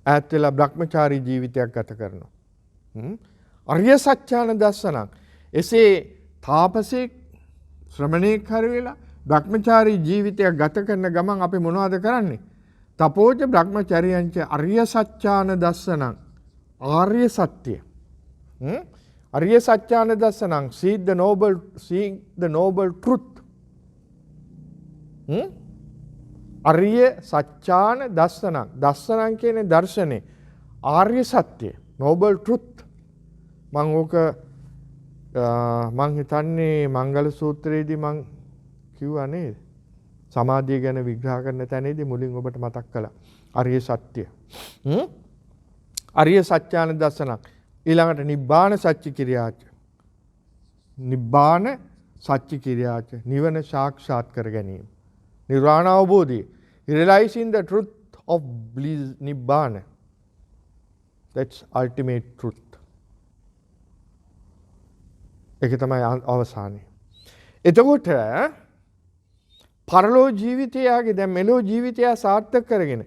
ඈත් වෙලා බ්‍රහ්මචාරී ජීවිතයක් ගත කරනවා. අරිය සත්‍යාන දස්සනං. එසේ තාපසෙක් ශ්‍රමණේක් හරි වෙලා බ්‍රහ්මචාරී ජීවිතයක් ගත කරන ගමන් අපි මොනවද කරන්නේ? තපෝච බ්‍රහ්මචර්යංච අරිය සත්‍යාන දස්සනං. ආර්ය සත්‍ය. අරිය සත්‍යාන දස්සනං. seek the noble truth. අරිය සත්‍යාන දස්සනං. දස්සනං කියන්නේ දර්ශනේ. ආර්ය සත්‍ය. noble truth. මම ඕක මං හිතන්නේ මංගල සූත්‍රයේදී මං කිව්වා නේද? සමාධිය ගැන විග්‍රහ කරන තැනදී මුලින් ඔබට මතක් කළා. අරිය සත්‍ය. අරිය සත්‍යාන දර්ශනක්. ඊළඟට නිබ්බාන සච්ච කිරියාච. නිබ්බාන සච්ච කිරියාච. නිවන සාක්ෂාත් කර ගැනීම. නිර්වාණ අවබෝධය. Realizing the truth of bliss nibbana. That's ultimate truth. ඒක තමයි අවසානයේ. එතකොට පරලෝ ජීවිතයගේ දැන් මෙලෝ ජීවිතය සාර්ථක කරගෙන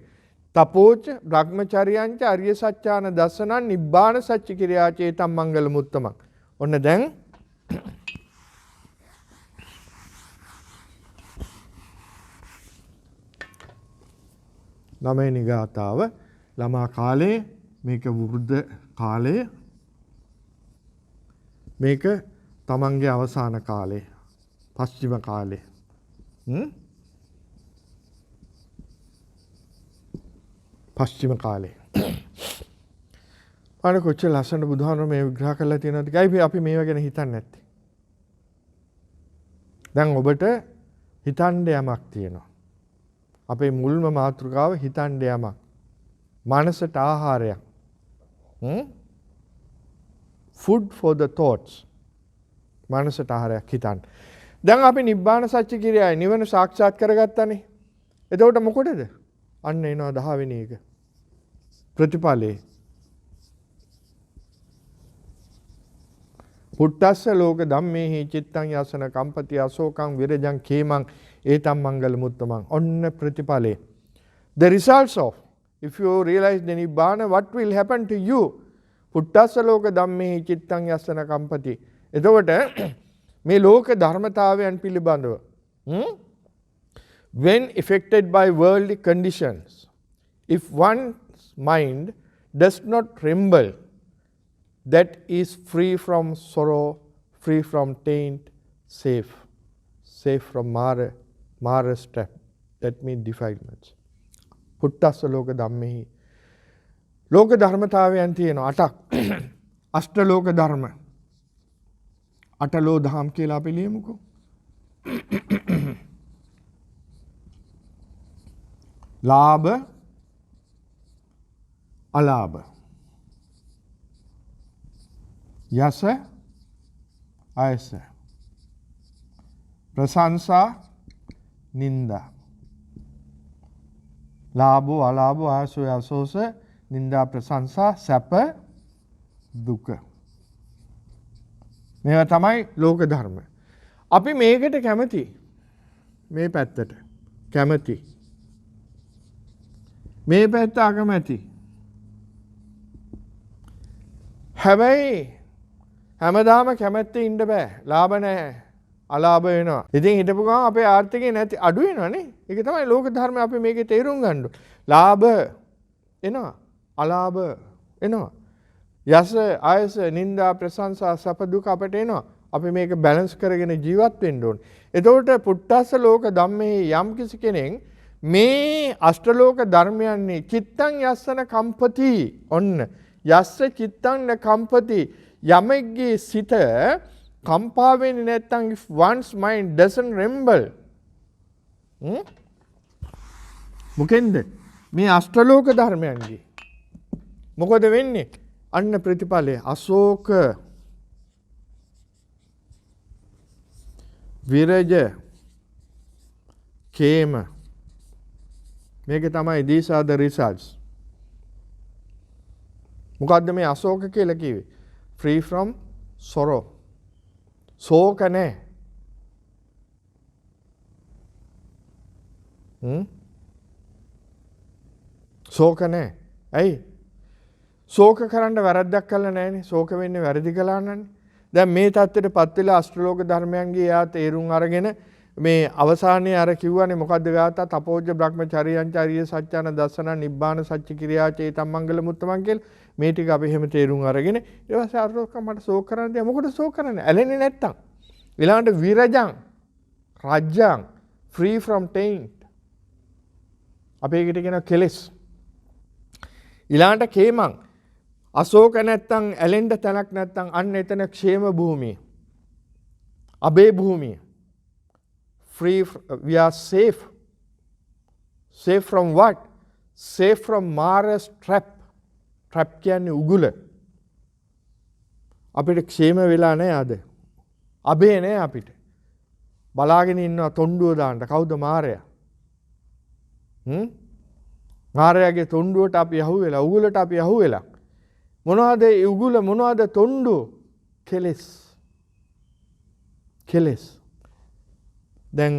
තපෝච බ්‍රහ්මචර්යංච අරිය සත්‍යාන දස්සනං නිබ්බාන සච්ච කිරියාචේතම් මංගල මුත්තමං. ඔන්න දැන් ළමයිනි ගාතාව ළමා කාලේ මේක වෘද්ධ කාලේ මේක තමන්ගේ අවසාන කාලේ පස්චිම කාලේ පස්චිම කාලේ අනේ කොච්චර ලස්සන බුදුහාමුදුරුවෝ මේ විග්‍රහ කරලා තියෙනවද කියලා අපි මේව ගැන හිතන්නේ නැත්තේ. දැන් ඔබට හිතන්න යමක් තියෙනවා. අපේ මුල්ම මාතෘකාව හිතන්න යමක්. මනසට ආහාරයක්. food for the thoughts. මනසට ආහාරයක් හිතන්න. දැන් අපි නිබ්බාන සත්‍ය කිරියයි නිවන සාක්ෂාත් කරගත්තානේ. එතකොට මොකටද? අන්න එනවා 10 වෙනි එක. ප්‍රතිඵලේ. පුට්ටස්ස ලෝක ධම්මේහි චිත්තං යසන කම්පති අශෝකං විරජං කේමං ඒතම් මංගල මුත්තමං. ඔන්න ප්‍රතිඵලේ. The results of, if you realize the nibbana, what will happen to you? පුට්ටස්ස ලෝක ධම්මේහි චිත්තං යසන කම්පති. එතකොට මේ ලෝක ධර්මතාවයන් පිළිබඳව when affected by worldly conditions, if one's mind does not tremble, that is free from sorrow, free from taint, safe from Mara's trap. That means defilements. පුට්ටස්ස ලෝක ධම්මෙහි ලෝක ධර්මතාවයන් තියෙනවා 8ක්. අෂ්ට ලෝක ධර්ම. අටලෝ දහම් කියලා අපි ලියමුකෝ. ලාභ අලාභ. යස අයස. ප්‍රශංසා නින්දා. ලාභෝ අලාභෝ ආයසෝ අසෝස නින්දා ප්‍රශංසා සැප දුක. මේවා තමයි ලෝක ධර්ම. අපි මේකට කැමති. මේ පැත්තට කැමති. මේ පැත්ත අකමැති. හැබැයි හැමදාම කැමැත්තේ ඉන්න බෑ. ලාභ නැහැ. අලාභ වෙනවා. ඉතින් හිටපු ගමන් අපේ ආර්ථිකේ නැති අඩු වෙනවනේ. ඒක තමයි ලෝක ධර්ම අපි මේකේ තේරුම් ගන්න ඕනේ. ලාභ එනවා. අලාභ එනවා. යස ආයස නින්දා ප්‍රශංසා සැප දුක අපට එනවා. අපි මේක බැලන්ස් කරගෙන ජීවත් වෙන්න ඕනේ. එතකොට පුට්ටස්ස ලෝක ධම්මේ යම් කිසි කෙනෙක් මේ අෂ්ටලෝක ධර්මයන්නේ චිත්තං යස්සන කම්පති. ඔන්න යස්ස චිත්තං න කම්පති. යමෙක්ගේ සිත කම්පා වෙන්නේ නැත්නම් if one's mind doesn't tremble. මොකෙන්ද? මේ අෂ්ටලෝක ධර්මයන්ගේ මොකද වෙන්නේ? අන්න ප්‍රතිඵලය අශෝක විරජ කේම. මේක තමයි these are the results. මොකද්ද මේ අශෝක කියලා කිව්වේ? free from sorrow. ශෝක නැහැ. ශෝක නැහැ. ඇයි? ශෝක කරන්න වැරද්දක් කළා නැහැනේ. ශෝක වෙන්නේ වැරදි කළා නන්නේ. දැන් මේ தත්ත්වයටපත් වෙලා අෂ්ටලෝක ධර්මයන්ගේ යා තේරුම් අරගෙන මේ අවසානයේ අර කිව්වනේ මොකද්ද ගාථා? තපෝජ්ජ බ්‍රහ්මචර්යයන් චාරිය සත්‍යන දසන නිබ්බාන සත්‍ය ක්‍රියා චේතම් මංගල මුත්තමන් කියලා මේ ටික අපි එහෙම තේරුම් අරගෙන ඊට පස්සේ අරෝක මට ශෝක කරන්න දෙයක් මොකටද ශෝක කරන්නේ? ඇලෙන්නේ නැත්තම්. ඊළඟට විරජං රජ්ජං free from taint. අපි ඒකට කියන කෙලෙස්. ඊළඟට කේමං අශෝක නැත්තම් ඇලෙන්න තැනක් නැත්තම් අන්න එතන ക്ഷേම භූමිය. අබේ භූමිය. Free, we are safe. Safe from what? Safe from Mara's trap. Trap කියන්නේ උගුල. අපිට ക്ഷേම වෙලා නැහැ අද. අබේ නැහැ අපිට. බලාගෙන ඉන්නවා තොණ්ඩුව දාන්න. කවුද මාරයා? මාරයාගේ තොණ්ඩුවට අපි යහුවෙලා, උගුලට අපි යහුවෙලා. මොනවද ඒ උගුල මොනවද තොණ්ඩුව? කෙලෙස්. කෙලෙස්. දැන්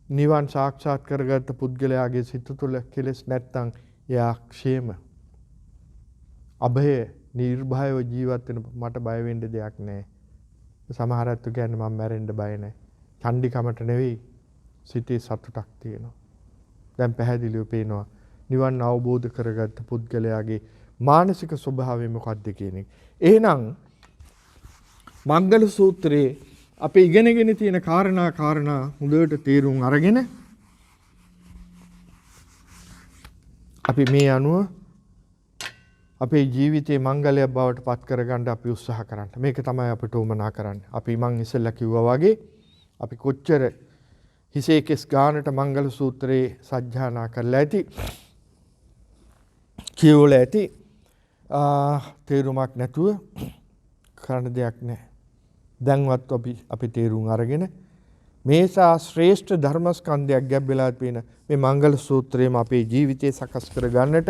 නිවන් සාක්ෂාත් කරගත්ත පුද්ගලයාගේ සිත තුළ කෙලෙස් නැත්තම් එයා ക്ഷേම. අභය නිර්භයව ජීවත් වෙන මට බය වෙන්න දෙයක් නැහැ. සමහරත් කියන්නේ මම මැරෙන්න බය නැහැ. චණ්ඩිකමට නෙවෙයි සිතේ සතුටක් තියෙනවා. දැන් පැහැදිලිව පේනවා නිවන් අවබෝධ කරගත්ත පුද්ගලයාගේ මානසික ස්වභාවය මොකක්ද කියන එක. එහෙනම් මංගල සූත්‍රයේ අපි ඉගෙනගෙන තියෙන කාරණා හොඳට තේරුම් අරගෙන අපි මේ අනුව අපේ ජීවිතේ මංගලයක් බවට පත් කරගන්න අපි උත්සාහ කරන්න. මේක තමයි අපිට උමනා කරන්නේ. අපි මං ඉස්සෙල්ලා කිව්වා වගේ අපි කොච්චර හිසේ කෙස් ගානට මංගල සූත්‍රයේ සජ්ජායනා කරලා ඇති කියවලා ඇති තේරුමක් නැතුව කරන්න දෙයක් නැහැ. දැන්වත් අපි තේරුම් අරගෙන මේසා ශ්‍රේෂ්ඨ ධර්මස්කන්ධයක් ගැබ්බෙලා තියෙන මේ මංගල සූත්‍රයේම අපේ ජීවිතේ සකස් කර ගන්නට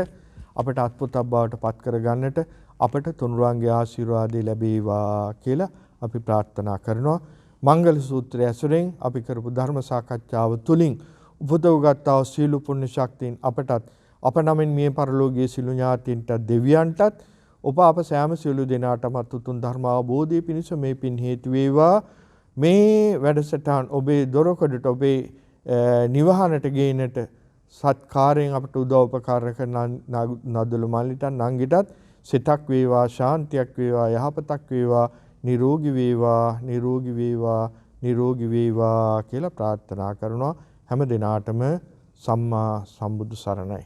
අපට අත්පොතක් බවට පත් කර ගන්නට අපට තුනුරුවන්ගේ ආශිර්වාදය ලැබේවා කියලා අපි ප්‍රාර්ථනා කරනවා. මංගල සූත්‍රය ඇසුරෙන් අපි කරපු ධර්ම සාකච්ඡාව තුළින් උපදවගත්තා වූ සීල පුණ්‍ය ශක්තියින් අපටත් අප නමින් මිය පරලෝකීය සිළු ඥාතීන්ටත් දෙවියන්ටත් ඔබ අප සෑම සියලු දෙනාටමත් උතුම් ධර්ම අවබෝධය පිණිස මේ පින් හේතු වේවා. මේ වැඩසටහන් ඔබේ දොරකඩට ඔබේ නිවහනට ගේනට සත්කාරයෙන් අපට උදව් උපකාර කරන නදුළු මල්ලිටත් නංගිටත් සිතක් වේවා, ශාන්තියක් වේවා, යහපතක් වේවා, නිරෝගී වේවා, නිරෝගී වේවා, නිරෝගී වේවා කියලා ප්‍රාර්ථනා කරනවා. හැම දිනාටම සම්මා සම්බුදු සරණයි.